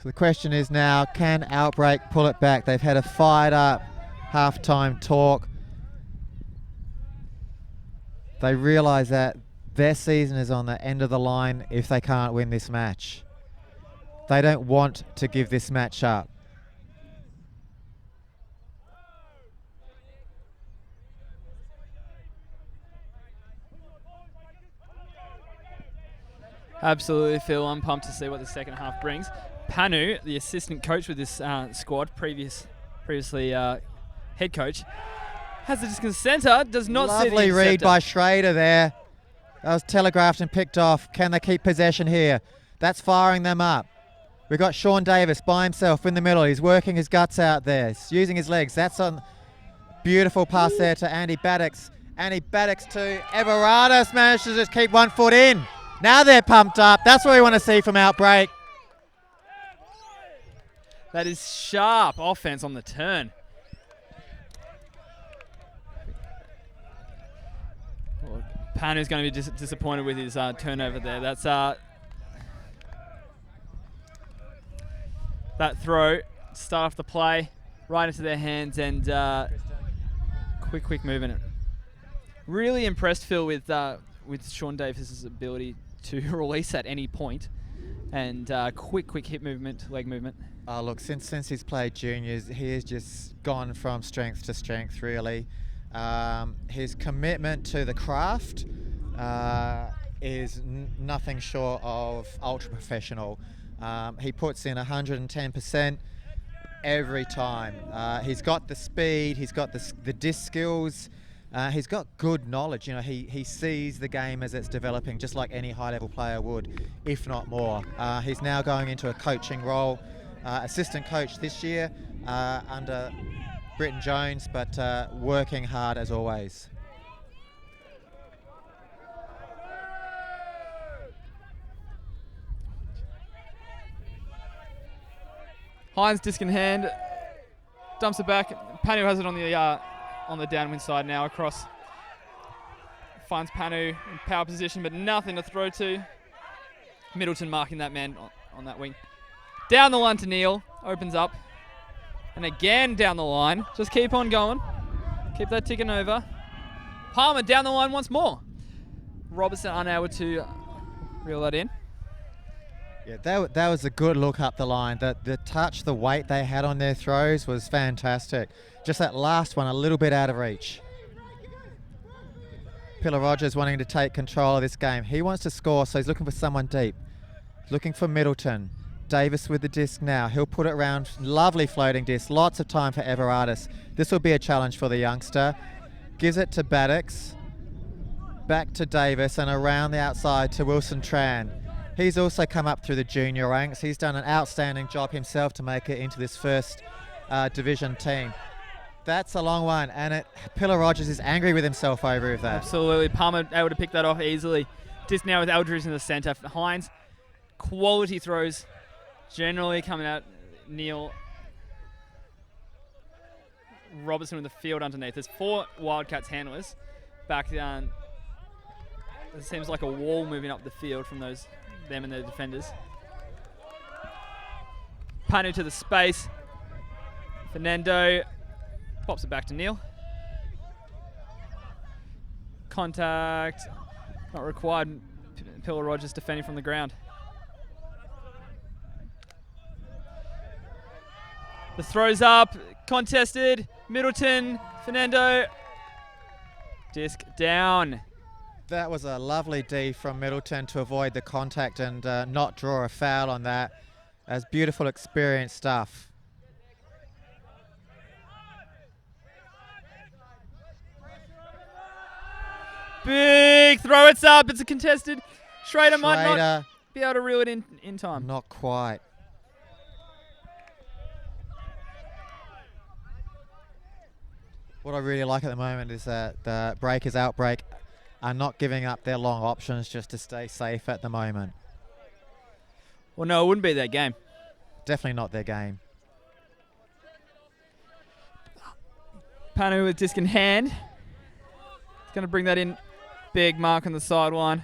So the question is now, can Outbreak pull it back? They've had a fired up halftime talk. They realise that their season is on the end of the line if they can't win this match. They don't want to give this match up. Absolutely, Phil. I'm pumped to see what the second half brings. Panu, the assistant coach with this squad, previously head coach, has the distance centre, does not see the Lovely read interceptor. by Schrader there. That was telegraphed and picked off. Can they keep possession here? That's firing them up. We've got Sean Davis by himself in the middle. He's working his guts out there. He's using his legs. That's on. Beautiful pass there to Andy Baddocks. Andy Baddocks to Everardus. Managed to just keep 1 foot in. Now they're pumped up. That's what we want to see from Outbreak. That is sharp offense on the turn. Well, Panu's going to be disappointed with his turnover there. That's that throw, start off the play, right into their hands, and quick movement. Really impressed, Phil, with Sean Davis's ability to release at any point, and quick hip movement, leg movement. Oh, look, since he's played juniors, he has just gone from strength to strength, really. His commitment to the craft is nothing short of ultra-professional. He puts in 110% every time. He's got the speed, he's got the disc skills, he's got good knowledge. You know, he sees the game as it's developing, just like any high-level player would, if not more. He's now going into a coaching role. Assistant coach this year under Britton Jones, but working hard as always. Hines disc in hand, dumps it back. Panu has it on the downwind side now across. Finds Panu in power position, but nothing to throw to. Middleton marking that man on that wing. Down the line to Neil, opens up. And again down the line. Just keep on going. Keep that ticking over. Palmer down the line once more. Robertson unable to reel that in. Yeah, that was a good look up the line. The touch, the weight they had on their throws was fantastic. Just that last one, a little bit out of reach. Pillar Rogers wanting to take control of this game. He wants to score, so he's looking for someone deep. Looking for Middleton. Davis with the disc now. He'll put it around. Lovely floating disc. Lots of time for Everardus. This will be a challenge for the youngster. Gives it to Baddocks. Back to Davis and around the outside to Wilson Tran. He's also come up through the junior ranks. He's done an outstanding job himself to make it into this first division team. That's a long one, and Pillar Rogers is angry with himself over that. Absolutely. Palmer able to pick that off easily. Disc now with Eldridge in the centre. Hines, quality throws. Generally coming out. Neil. Robertson in the field underneath. There's 4 Wildcats handlers back down. It seems like a wall moving up the field from them and their defenders. Panu to the space. Fernando pops it back to Neil. Contact not required. Pillar Rogers defending from the ground. The throw's up, contested. Middleton, Fernando. Disc down. That was a lovely D from Middleton to avoid the contact and not draw a foul on that. That's beautiful experience stuff. Big throw, it's up, it's a contested. Schrader might not be able to reel it in time. Not quite. What I really like at the moment is that the breakers Outbreak are not giving up their long options just to stay safe at the moment. Well, no, it wouldn't be their game. Definitely not their game. Panu with disc in hand. He's going to bring that in. Big mark on the sideline.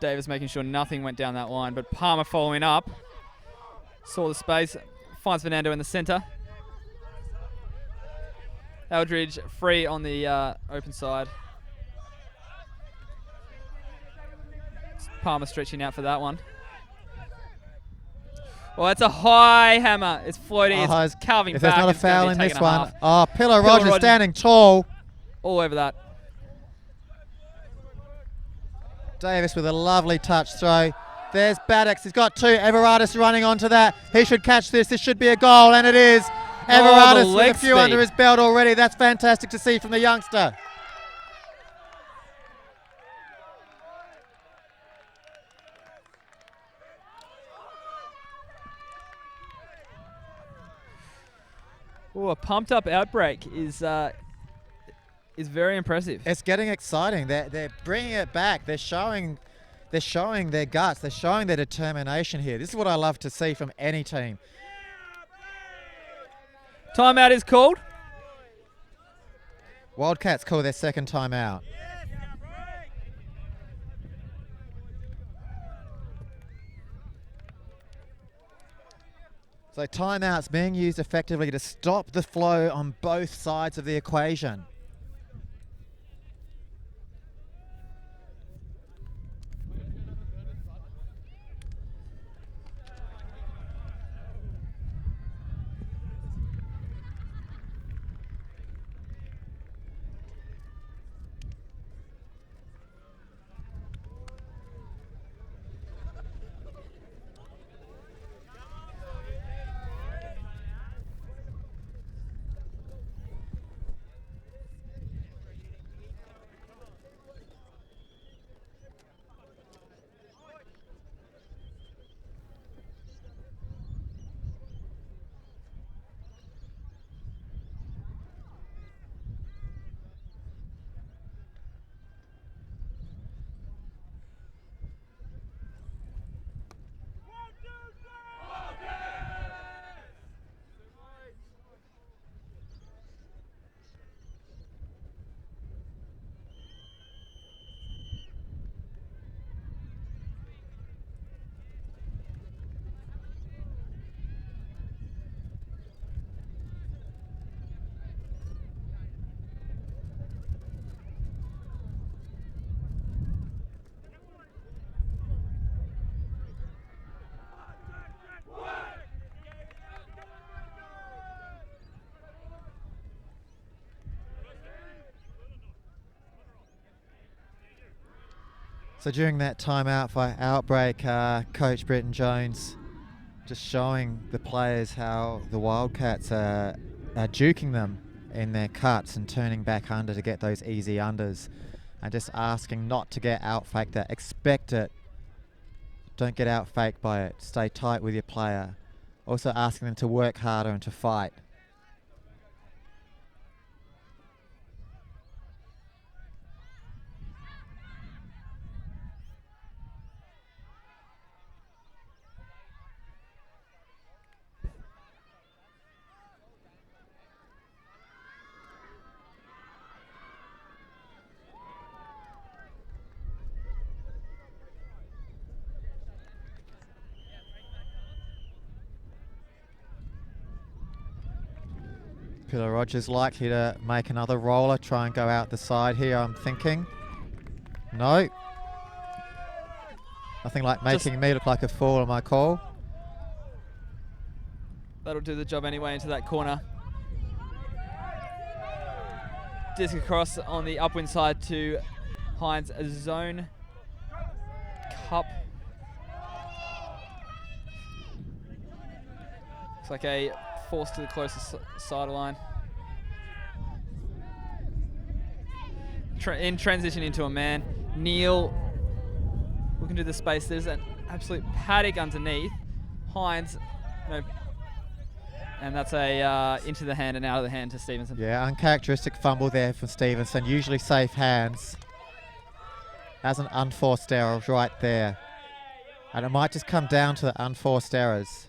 Davis making sure nothing went down that line, but Palmer following up. Saw the space, finds Fernando in the centre. Eldridge free on the open side. Palmer stretching out for that one. Well, that's a high hammer. It's floating. It's carving if back. If there's not a it's gonna foul be in taken this a one. half. Oh, Pillar Rogers standing tall. All over that. Davis with a lovely touch throw. There's Baddocks. He's got two. Everardis running onto that. He should catch this. This should be a goal, and it is. Everardis with a few under his belt already. That's fantastic to see from the youngster. Oh, a pumped up Outbreak is very impressive. It's getting exciting. They're bringing it back. They're showing their guts. They're showing their determination here. This is what I love to see from any team. Timeout is called. Wildcats call their second timeout. So timeouts being used effectively to stop the flow on both sides of the equation. So during that timeout for Outbreak, Coach Britton Jones just showing the players how the Wildcats are juking them in their cuts and turning back under to get those easy unders, and just asking not to get out-faked that. Expect it. Don't get out-faked by it. Stay tight with your player. Also asking them to work harder and to fight. Pillar Rogers likely to make another roller, try and go out the side here, I'm thinking. No. Nothing like making me look like a fool on my call. That'll do the job anyway into that corner. Disc across on the upwind side to Hines, a zone cup. Looks like a force to the closest sideline. In transition into a man. Neal looking to the space. There's an absolute paddock underneath. Hines, no, and that's a into the hand and out of the hand to Stevenson. Yeah, uncharacteristic fumble there for Stevenson. Usually safe hands. That's an unforced error right there. And it might just come down to the unforced errors.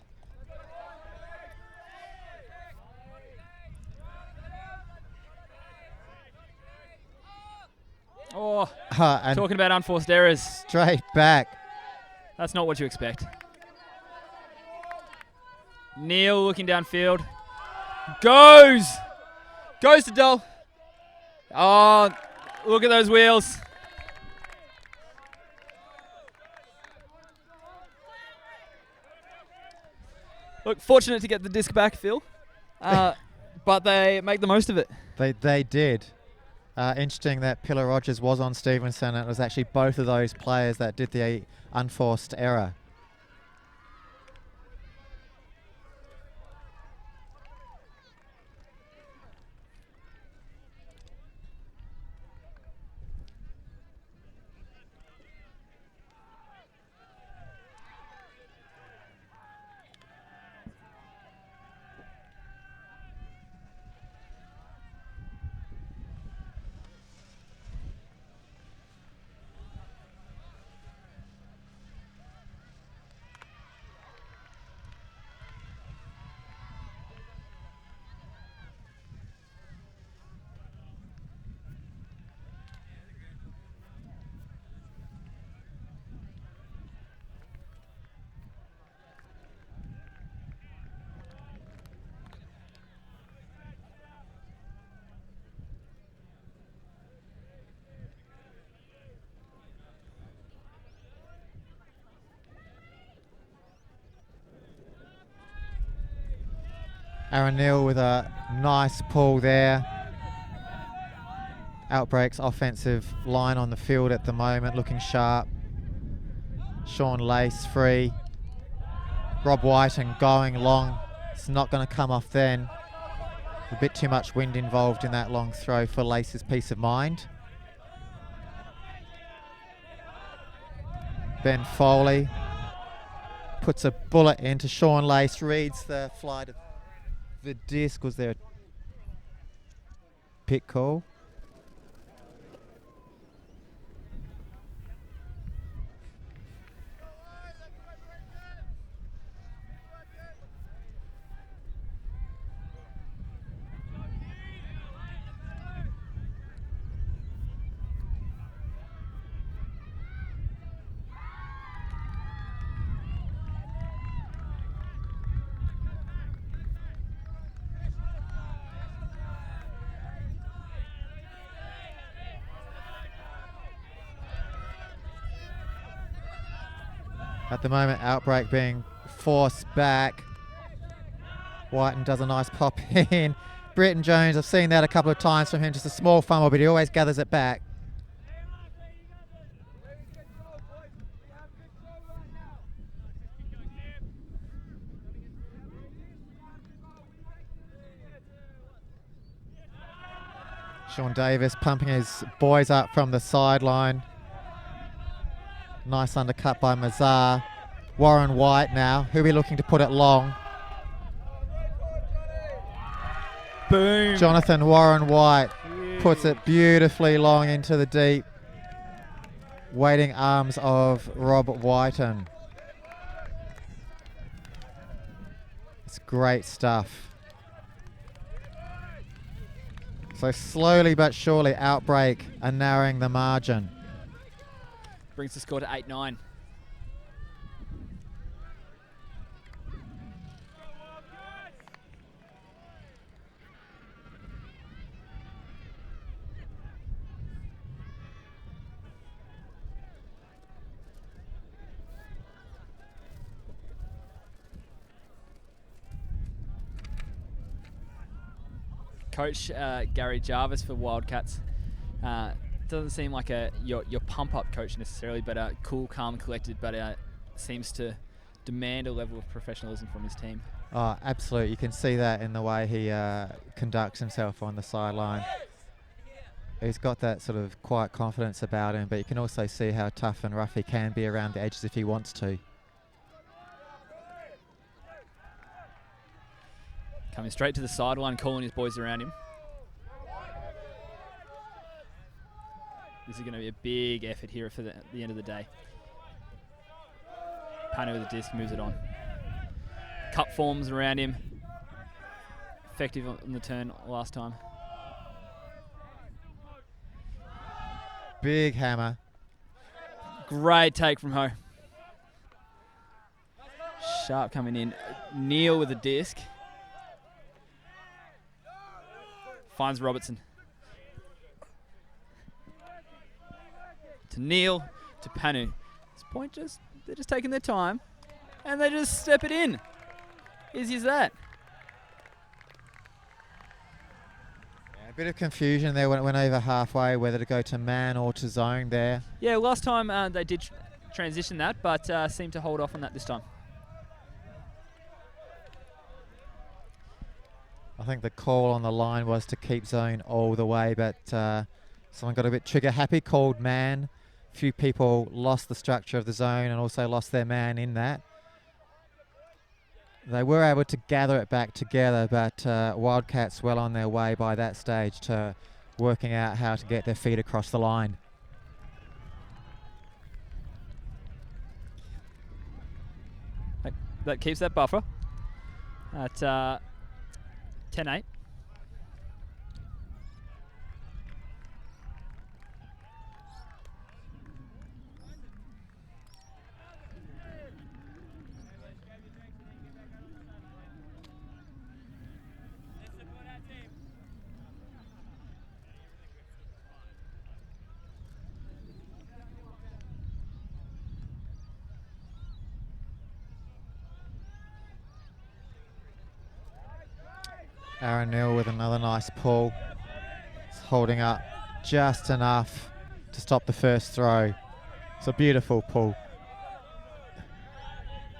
Oh, Oh, And talking about unforced errors. straight back. That's not what you expect. Neil looking downfield. Goes to Dull. Oh, look at those wheels. Look, fortunate to get the disc back, Phil. But they make the most of it. They did. Interesting that Pillar Rogers was on Stevenson, and it was actually both of those players that did the unforced error. Aaron Neal with a nice pull there. Outbreak's offensive line on the field at the moment, looking sharp. Sean Lace free. Rob Whiten going long. It's not going to come off then. A bit too much wind involved in that long throw for Lace's peace of mind. Ben Foley puts a bullet into Sean Lace, reads the flight of the disc. Was there a pit call? At the moment, Outbreak being forced back. Whiten does a nice pop in. Britton Jones, I've seen that a couple of times from him, just a small fumble, but he always gathers it back. Sean Davis pumping his boys up from the sideline. Nice undercut by Mazar. Warren White now. Who'll be looking to put it long? Boom. Jonathan Warren White puts it beautifully long into the deep. Waiting arms of Rob Whiten. It's great stuff. So slowly but surely, Outbreak are narrowing the margin. Brings the score to 8-9. Coach Gary Jarvis for Wildcats. Doesn't seem like your pump-up coach necessarily, but cool, calm, collected, but seems to demand a level of professionalism from his team. Oh, absolutely. You can see that in the way he conducts himself on the sideline. He's got that sort of quiet confidence about him, but you can also see how tough and rough he can be around the edges if he wants to. Coming straight to the sideline, calling his boys around him. This is going to be a big effort here for the end of the day. Pano with the disc, moves it on. Cup forms around him. Effective on the turn last time. Big hammer. Great take from Ho. Sharp coming in. Neil with a disc. Finds Robertson. To Neil, to Panu. This point they're just taking their time and they just step it in. Easy as that. Yeah, a bit of confusion there when it went over halfway, whether to go to man or to zone there. Yeah, last time they did transition that, but seemed to hold off on that this time. I think the call on the line was to keep zone all the way, but someone got a bit trigger happy, called man. A few people lost the structure of the zone and also lost their man in that. They were able to gather it back together, but Wildcats well on their way by that stage to working out how to get their feet across the line. That keeps that buffer at 10-8. Aaron Neal with another nice pull. It's holding up just enough to stop the first throw. It's a beautiful pull.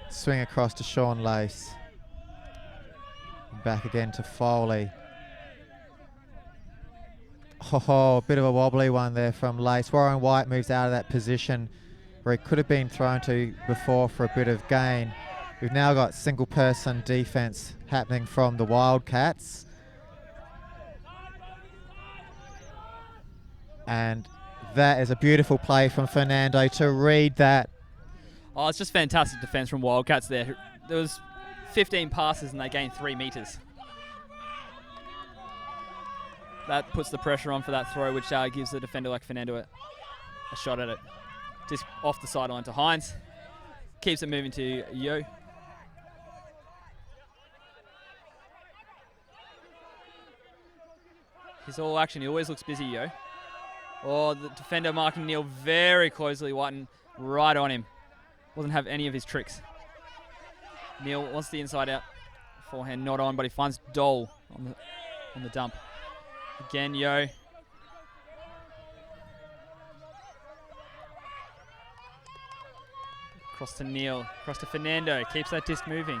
Swing across to Sean Lace. Back again to Foley. Oh, a bit of a wobbly one there from Lace. Warren White moves out of that position where he could have been thrown to before for a bit of gain. We've now got single person defense happening from the Wildcats. And that is a beautiful play from Fernando to read that. Oh, it's just fantastic defense from Wildcats there. There was 15 passes and they gained 3 meters. That puts the pressure on for that throw, which gives the defender like Fernando a shot at it. Just off the sideline to Hines. Keeps it moving to Yo. He's all action. He always looks busy, Yo. Oh, the defender marking Neil very closely. Whiten right on him. Doesn't have any of his tricks. Neil wants the inside out. Forehand not on, but he finds Dole on the dump. Again, Yo. Across to Neil. Across to Fernando. Keeps that disc moving.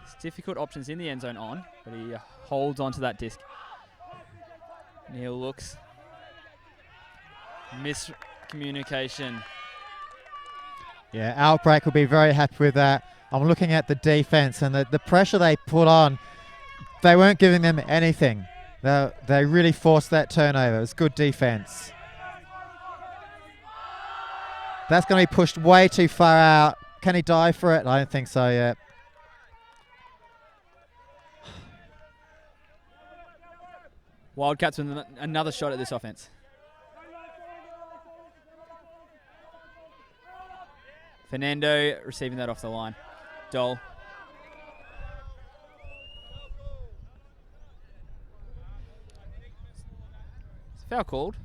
There's difficult options in the end zone on, but he holds onto that disc. Neil looks. Miscommunication. Yeah, Outbreak will be very happy with that. I'm looking at the defense and the pressure they put on. They weren't giving them anything. They really forced that turnover. It was good defense. That's going to be pushed way too far out. Can he dive for it? I don't think so yet. Wildcats with another shot at this offense. Fernando receiving that off the line. Dole. It's a foul called.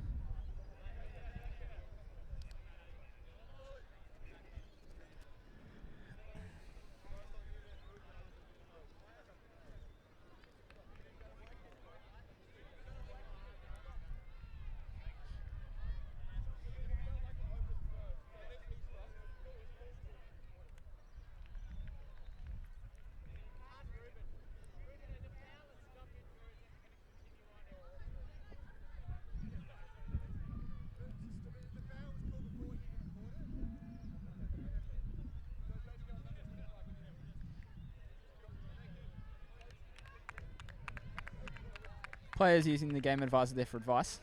Players using the game advisor there for advice.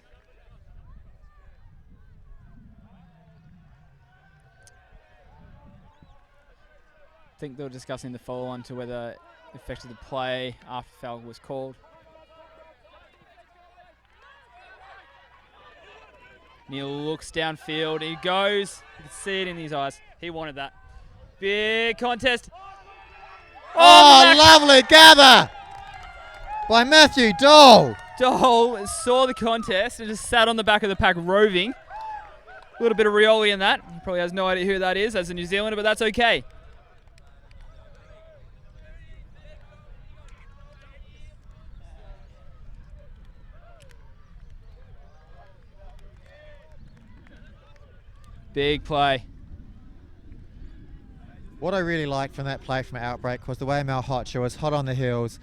I think they were discussing the follow-on to whether it affected the play after foul was called. Neil looks downfield. He goes. You can see it in his eyes. He wanted that. Big contest. Oh, lovely gather by Matthew Dole. Dole saw the contest and just sat on the back of the pack roving. A little bit of Rioli in that. He probably has no idea who that is as a New Zealander, but that's okay. Big play. What I really liked from that play from Outbreak was the way Malhotra was hot on the heels,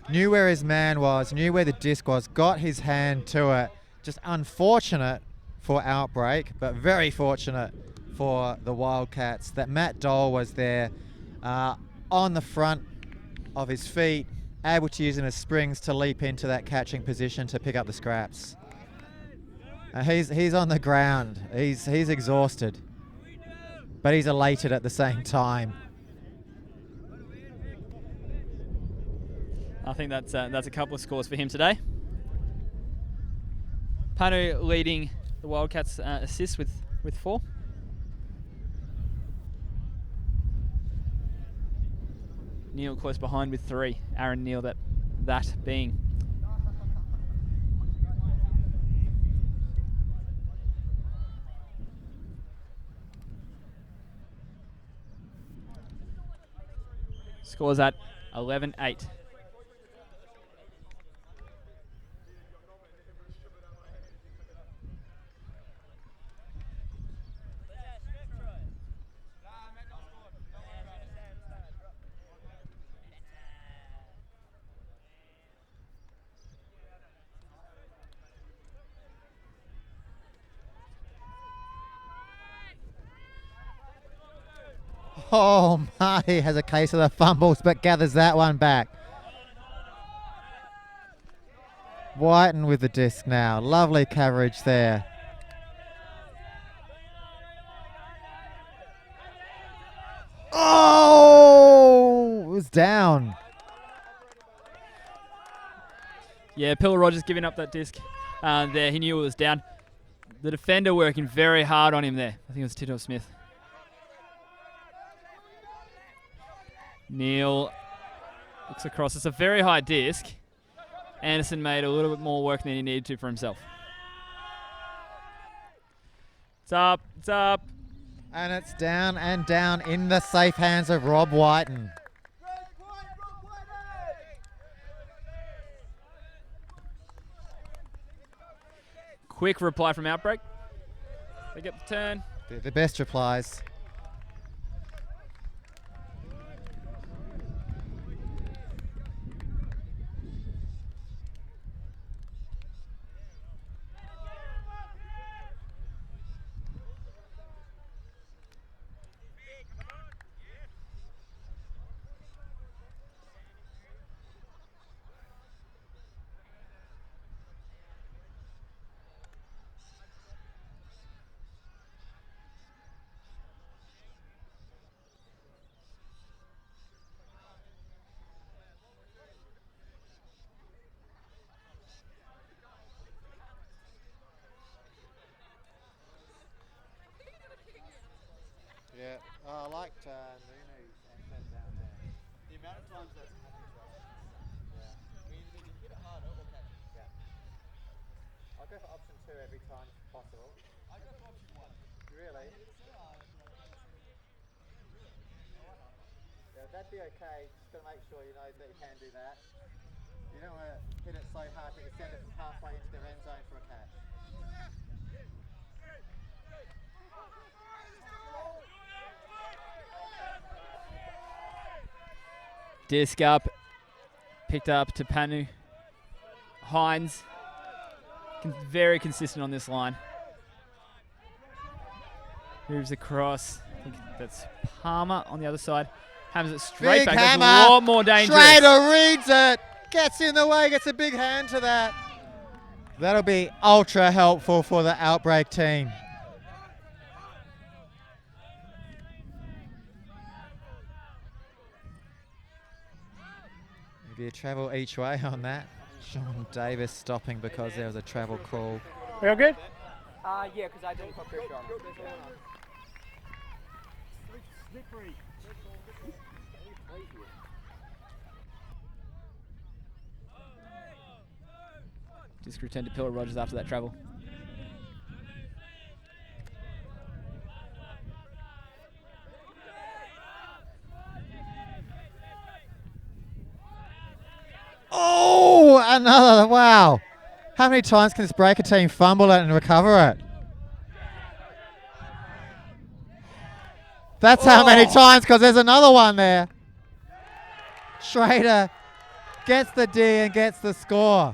knew where his man was, knew where the disc was, got his hand to it. Just unfortunate for Outbreak, but very fortunate for the Wildcats that Matt Dole was there on the front of his feet, able to use him as springs to leap into that catching position to pick up the scraps. He's on the ground. He's exhausted, but he's elated at the same time. I think that's a couple of scores for him today. Panu leading the Wildcats assists with 4. Neil close behind with 3. Aaron Neil that being. Scores at 11-8. Oh, Marty has a case of the fumbles, but gathers that one back. Whiten with the disc now. Lovely coverage there. Oh, it was down. Yeah, Pillar Rogers giving up that disc there. He knew it was down. The defender working very hard on him there. I think it was Tito Smith. Neil looks across. It's a very high disc. Anderson made a little bit more work than he needed to for himself. It's up, it's up. And it's down and down in the safe hands of Rob Whiten. Quick reply from Outbreak. They get the turn. They're the best replies. Yeah, I liked Nunu's and down there. The amount of times that's happened to us. Yeah. We either need to hit it harder or catch it. Yeah. I'll go for option 2 every time possible. I go for option 1. Really? Yeah, that'd be okay. Just got to make sure you know that you can do that. You don't want to hit it so hard that you send it halfway into the end zone for a catch. Disc up. Picked up to Panu. Hines. Very consistent on this line. Moves across. I think that's Palmer on the other side. Hammers it straight Big back. hammer. That's a lot more dangerous. Schrader reads it. Gets in the way. Gets a big hand to that. That'll be ultra helpful for the Outbreak team. Maybe a travel each way on that. Sean Davis stopping because there was a travel call. We all good? Yeah, because I didn't put pressure on it. Slippery. Disc returned to Pillar Rogers after that travel. Oh, another, wow. How many times can this breaker team fumble it and recover it? That's how many times, because there's another one there. Schrader gets the D and gets the score.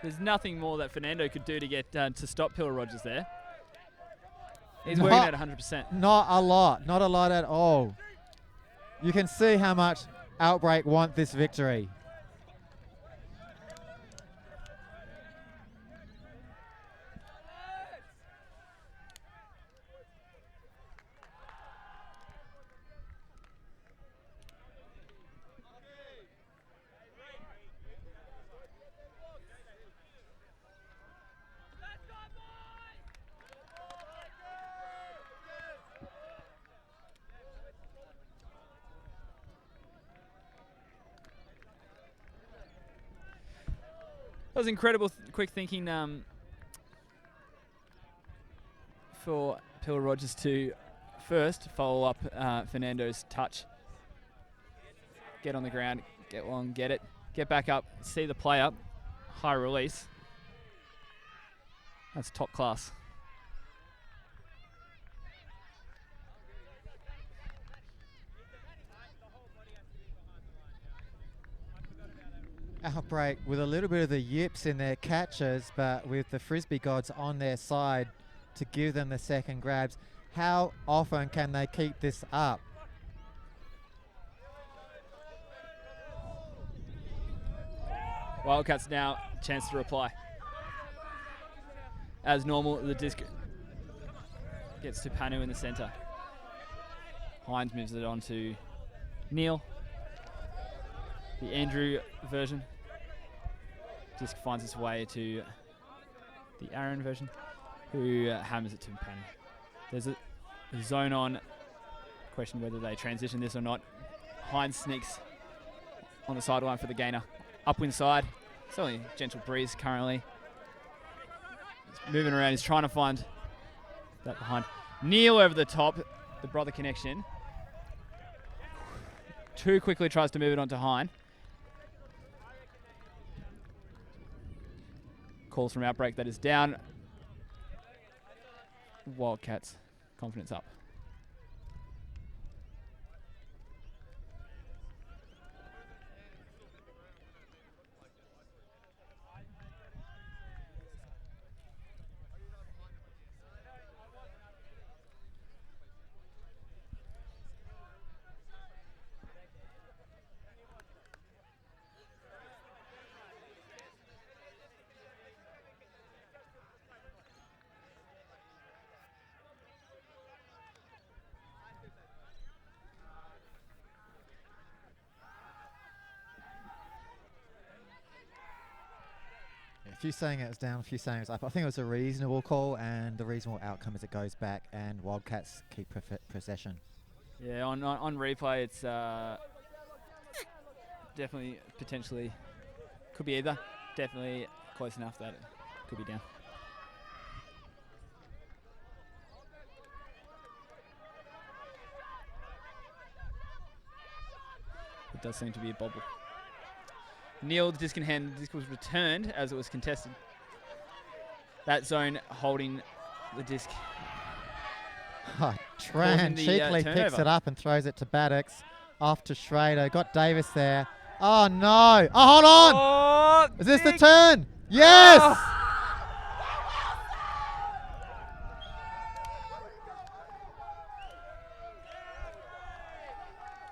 There's nothing more that Fernando could do to get to stop Pillar Rogers there. He's working at 100%. Not a lot. Not a lot at all. You can see how much Outbreak want this victory. That was incredible quick thinking for Pillar Rogers to first follow up Fernando's touch. Get on the ground, get long, get it, get back up, see the play up, high release. That's top class. Outbreak with a little bit of the yips in their catches, but with the Frisbee gods on their side to give them the second grabs. How often can they keep this up? Wildcats now, chance to reply. As normal, the disc gets to Panu in the centre. Hines moves it on to Neil. The Andrew version. Disc finds its way to the Aaron version, who hammers it to Panu. There's a zone on. Question whether they transition this or not. Hines sneaks on the sideline for the gainer. Upwind side. It's only a gentle breeze currently. He's moving around. He's trying to find that behind. Neil over the top. The brother connection. Too quickly tries to move it onto Hine. Calls from Outbreak that is down. Wildcats confidence up. A few saying it was down, a few saying it was up. I think it was a reasonable call, and the reasonable outcome is it goes back and Wildcats keep possession. Yeah, on replay, it's definitely potentially could be either. Definitely close enough that it could be down. It does seem to be a bobble. Neil, the disc in hand, the disc was returned as it was contested. That zone holding the disc. Oh, Tran the, cheekily picks turnover. it up and throws it to Baddocks. Off to Schrader. Got Davis there. Oh, no. Oh, hold on. Oh, Is this the turn? Yes. Oh.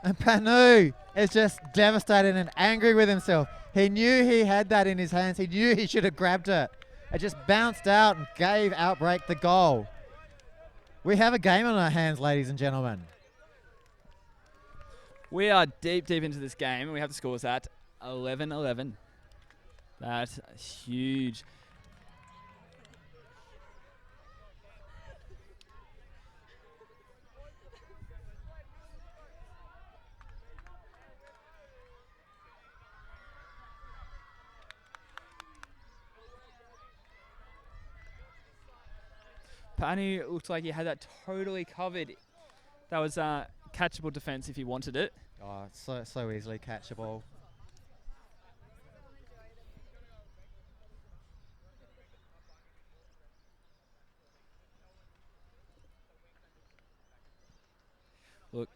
And Panu is just devastated and angry with himself. He knew he had that in his hands. He knew he should have grabbed it. It just bounced out and gave Outbreak the goal. We have a game on our hands, ladies and gentlemen. We are deep into this game, and we have the scores at 11-11. That's huge. Panu looked like he had that totally covered. That was catchable defense if he wanted it. Oh, it's so easily catchable. Look,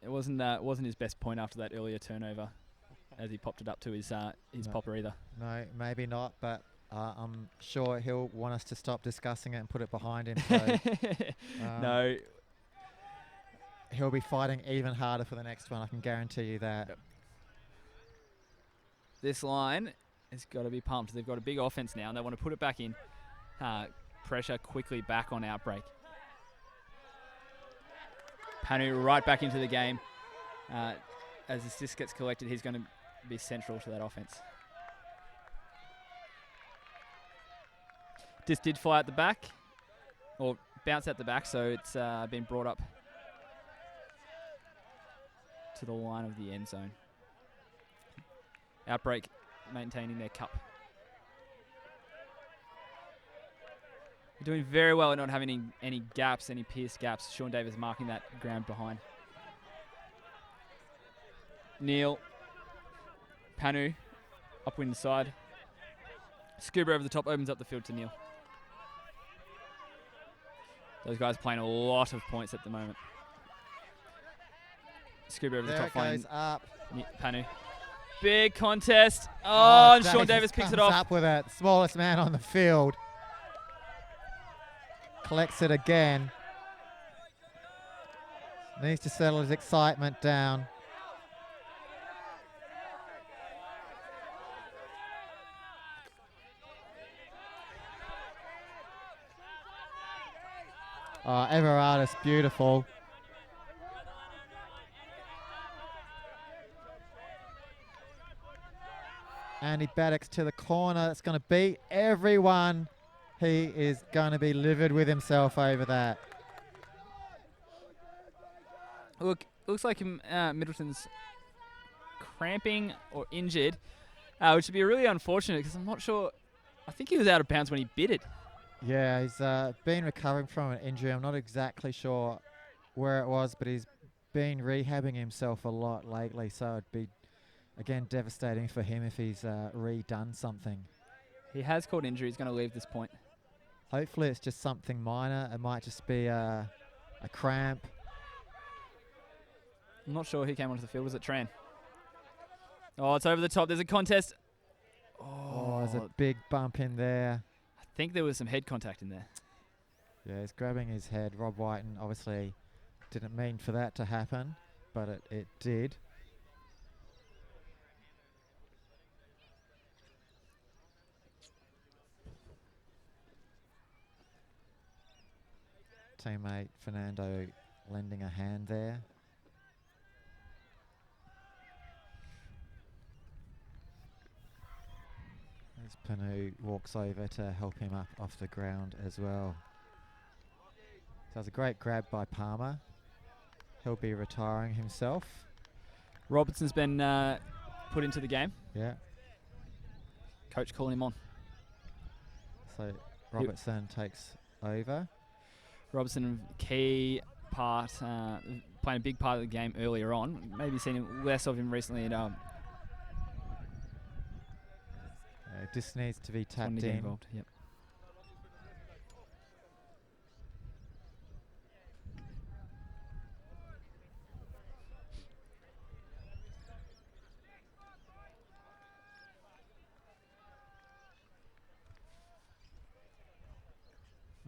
it wasn't his best point after that earlier turnover, as he popped it up to his popper either. No, maybe not, but I'm sure he'll want us to stop discussing it and put it behind him. So, No. He'll be fighting even harder for the next one, I can guarantee you that. Yep. This line has got to be pumped. They've got a big offense now, and they want to put it back in. Pressure quickly back on Outbreak. Panu right back into the game. As this disc gets collected, he's going to be central to that offense. Disc did fly at the back, or bounce at the back, so it's been brought up to the line of the end zone. Outbreak maintaining their cup. They're doing very well at not having any gaps, any pierced gaps. Sean Davis marking that ground behind. Neil. Panu. Upwind side. Scuba over the top, opens up the field to Neil. Those guys playing a lot of points at the moment. Scuba over the top. There it goes up. Panu. Big contest. Oh, and Sean Davis picks it off. Up with it. Smallest man on the field. Collects it again. Needs to settle his excitement down. Oh, Everardus, beautiful. Andy Baddocks to the corner. That's going to beat everyone. He is going to be livid with himself over that. Look, looks like Middleton's cramping or injured, which would be really unfortunate because I'm not sure. I think he was out of bounds when he bit it. Yeah, he's been recovering from an injury. I'm not exactly sure where it was, but he's been rehabbing himself a lot lately, so it'd be, again, devastating for him if he's redone something. He has caught injury. He's going to leave this point. Hopefully it's just something minor. It might just be a cramp. I'm not sure who came onto the field. Was it Tran? Oh, it's over the top. There's a contest. Oh, there's a big bump in there. I think there was some head contact in there. Yeah, he's grabbing his head. Rob Whiten obviously didn't mean for that to happen, but it did. Teammate Fernando lending a hand there. As Panu walks over to help him up off the ground as well. So it's a great grab by Palmer. He'll be retiring himself. Robertson's been put into the game. Yeah. Coach calling him on. So Robertson takes over. Robertson, key part, playing a big part of the game earlier on. Maybe seen less of him recently. This needs to be tapped in. Involved. Yep.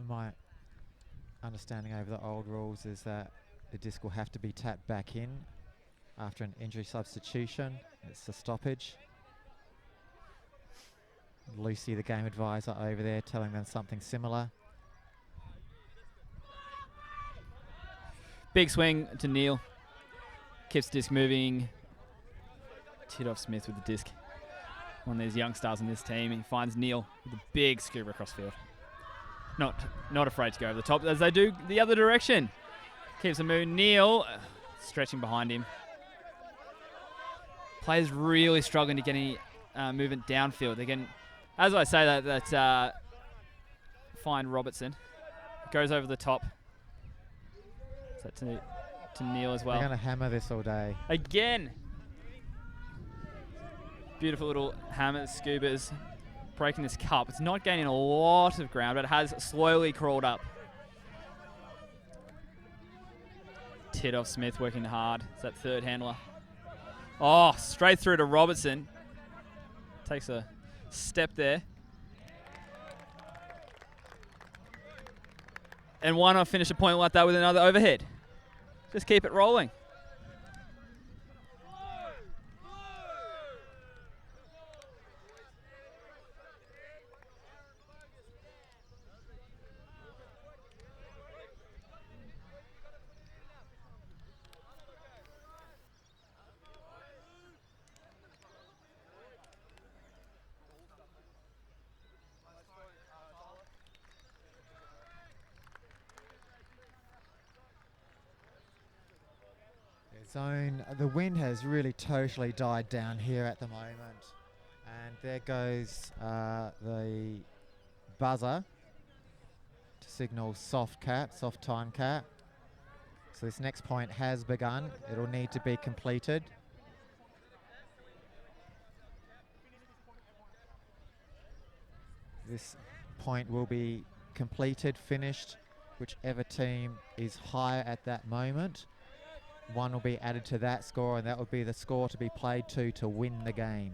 My understanding over the old rules is that the disc will have to be tapped back in after an injury substitution. It's a stoppage. Lucy, the game advisor over there, telling them something similar. Big swing to Neil. Keeps the disc moving. Tidoff Smith with the disc. One of these young stars in this team. He finds Neil with a big scuba across field. Not afraid to go over the top as they do the other direction. Keeps a moving. Neil stretching behind him. Players really struggling to get any movement downfield. They're getting, as I say that, find Robertson. Goes over the top. Set to Neil as well. They're going to hammer this all day. Again. Beautiful little hammers, scubas, breaking this cup. It's not gaining a lot of ground, but it has slowly crawled up. Titoff Smith working hard. It's that third handler. Oh, straight through to Robertson. Takes a step there. And why not finish a point like that with another overhead? Just keep it rolling. Zone, the wind has really totally died down here at the moment. And there goes the buzzer to signal soft time cap. So this next point has begun. It'll need to be completed. This point will be completed, finished, whichever team is higher at that moment. One will be added to that score, and that would be the score to be played to win the game.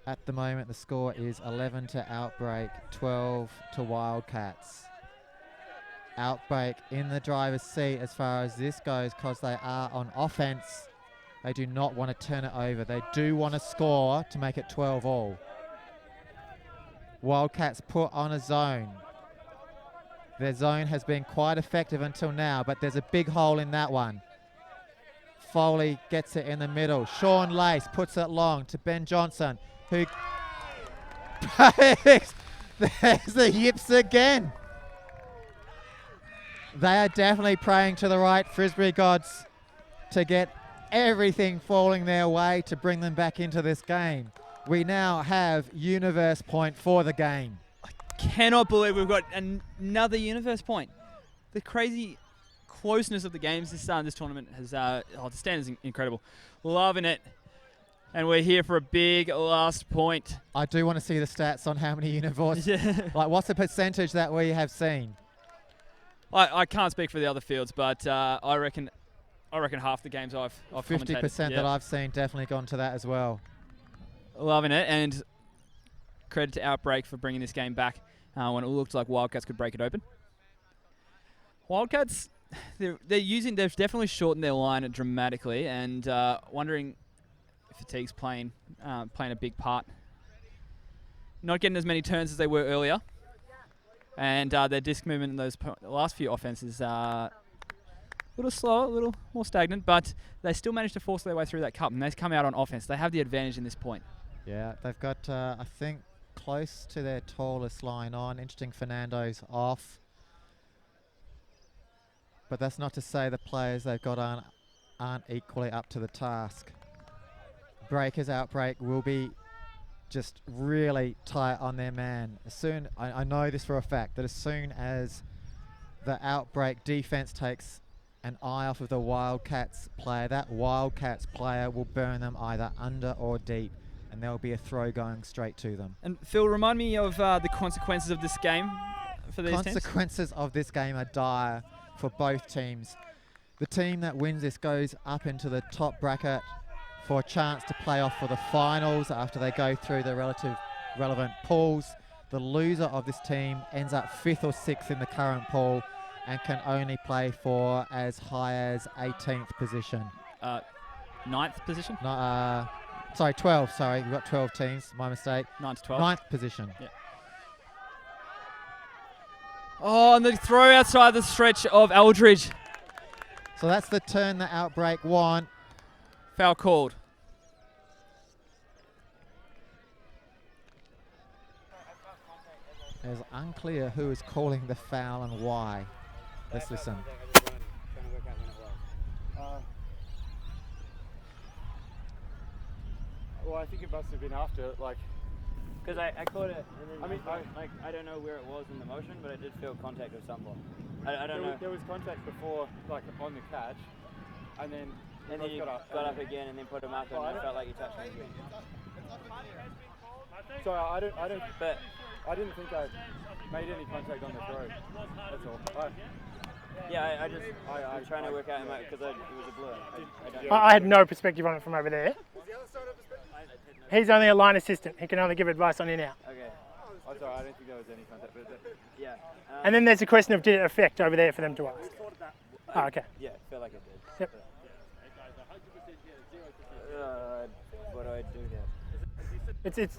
At the moment, the score is 11 to Outbreak, 12 to Wildcats. Outbreak in the driver's seat as far as this goes, because they are on offense. They do not want to turn it over. They do want to score to make it 12 all. Wildcats put on a zone. Their zone has been quite effective until now, but there's a big hole in that one. Foley gets it in the middle. Sean Lace puts it long to Ben Johnson, who... There's the yips again. They are definitely praying to the right Frisbee gods to get everything falling their way to bring them back into this game. We now have universe point for the game. Cannot believe we've got another universe point. The crazy closeness of the games this tournament has, the standard's incredible. Loving it. And we're here for a big last point. I do want to see the stats on how many universe, like what's the percentage that we have seen? I can't speak for the other fields, but I reckon half the games I've 50% that I've seen definitely gone to that as well. Loving it, and credit to Outbreak for bringing this game back when it looked like Wildcats could break it open. Wildcats, they've definitely shortened their line dramatically, and wondering if fatigue's playing a big part. Not getting as many turns as they were earlier, and their disc movement in those last few offenses a little slower, a little more stagnant, but they still managed to force their way through that cup, and they've come out on offense. They have the advantage in this point. Yeah, they've got, I think, close to their tallest line on. Interesting, Fernando's off. But that's not to say the players they've got aren't equally up to the task. Outbreak will be just really tight on their man. I know this for a fact, that as soon as the Outbreak defense takes an eye off of the Wildcats player, that Wildcats player will burn them either under or deep, and there will be a throw going straight to them. And Phil, remind me of the consequences of this game for these teams. Consequences of this game are dire for both teams. The team that wins this goes up into the top bracket for a chance to play off for the finals after they go through the relevant pools. The loser of this team ends up 5th or 6th in the current pool and can only play for as high as 18th position. 9th position? Sorry, 12. Sorry, we've got 12 teams. My mistake. 9 to 12. 9th position. Yeah. Oh, and the throw outside the stretch of Eldridge. So that's the turn that Outbreak want. Foul called. It's unclear who is calling the foul and why. Let's listen. Well, I think it must have been after, like, Because I caught it. I mean, I don't know where it was in the motion, but I did feel contact at some point. I don't know. There was contact before, like on the catch, and then And then you got up again and then put him up, and I felt like you touched him again. So I don't. But I didn't think I made any contact on the throw. That's all. yeah, I'm trying to work out because it was a blur. I don't I had no perspective on it from over there. He's only a line assistant. He can only give advice on in out. Okay. I'm sorry, I don't think there was any contact. But Yeah. And then there's a question of did it affect over there for them to ask. Oh, okay. Yeah, I feel like it did. Yep. What do I do here?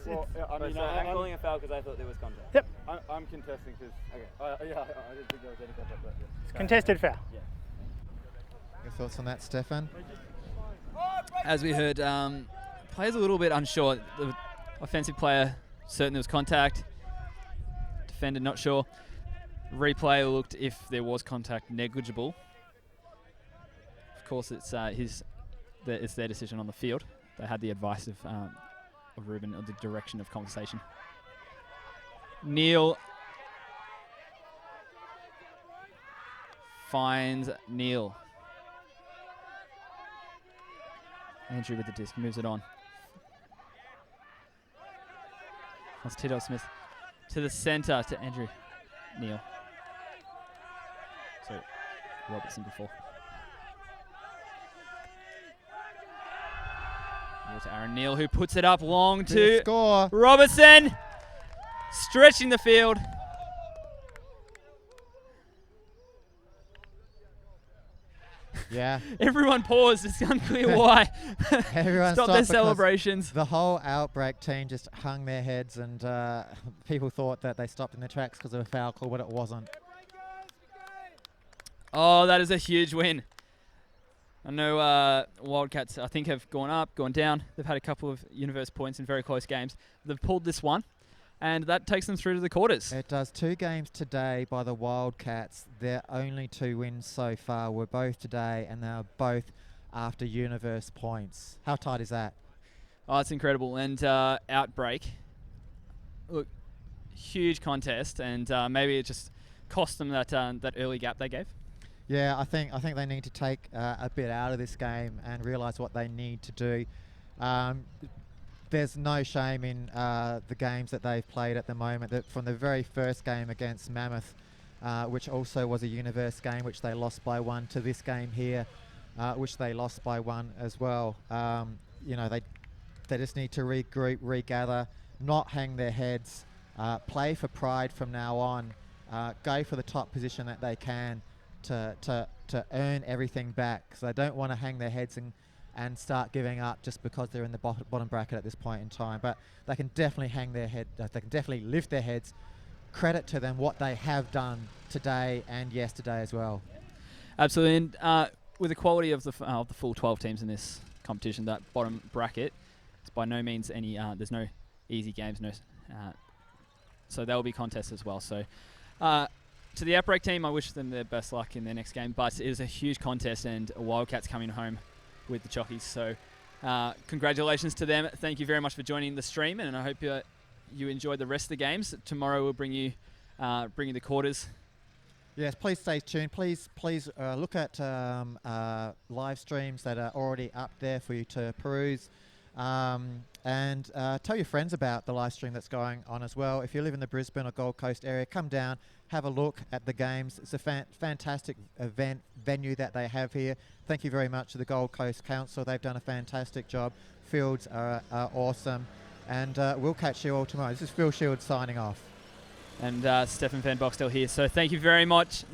well, I mean, I'm calling a foul because I thought there was contact. Yep. I'm contesting because Okay. I didn't think there was any contact. But It's contested foul. Your thoughts on that, Stefan? As we heard, players a little bit unsure. The offensive player certain there was contact. Defender not sure. Replay looked if there was contact negligible. Of course, it's their decision on the field. They had the advice of Ruben on the direction of conversation. Neil finds Neil. Andrew with the disc, moves it on. That's Tito Smith to the centre to Andrew. Neil. So Robertson before. Neil to Aaron Neil, who puts it up long to Score. Robertson. Stretching the field. Yeah. Everyone paused. It's unclear why. Everyone Stop stopped their because celebrations. The whole Outbreak team just hung their heads, and people thought that they stopped in their tracks because of a foul call, but it wasn't. Oh, that is a huge win. I know Wildcats, I think, have gone up, gone down. They've had a couple of universe points in very close games. They've pulled this one, and that takes them through to the quarters. It does. 2 games today by the Wildcats. Their only 2 wins so far were both today, and they are both after universe points. How tight is that? Oh, it's incredible. And Outbreak, look, huge contest, and maybe it just cost them that early gap they gave. Yeah, I think they need to take a bit out of this game and realise what they need to do. There's no shame in the games that they've played at the moment. That from the very first game against Mammoth, which also was a universe game, which they lost by 1, to this game here, which they lost by 1 as well. You know, they just need to regroup, regather, not hang their heads, play for pride from now on, go for the top position that they can to earn everything back. So they don't want to hang their heads and start giving up just because they're in the bottom bracket at this point in time. But they can definitely hang their head. They can definitely lift their heads. Credit to them what they have done today and yesterday as well. Absolutely, and with the quality of the full 12 teams in this competition, that bottom bracket, it's by no means any. There's no easy games, so there will be contests as well. So. To the Outbreak team, I wish them the best luck in their next game, but it is a huge contest and Wildcats coming home with the Chockies. So congratulations to them. Thank you very much for joining the stream, and I hope you enjoyed the rest of the games. Tomorrow we'll bring you the quarters. Yes, please stay tuned. Please look at live streams that are already up there for you to peruse. And tell your friends about the live stream that's going on as well. If you live in the Brisbane or Gold Coast area, come down, have a look at the games. It's a fantastic venue that they have here. Thank you very much to the Gold Coast Council. They've done a fantastic job. Fields are awesome. And we'll catch you all tomorrow. This is Phil Shields signing off. And Stefan Van Boxtel here. So thank you very much.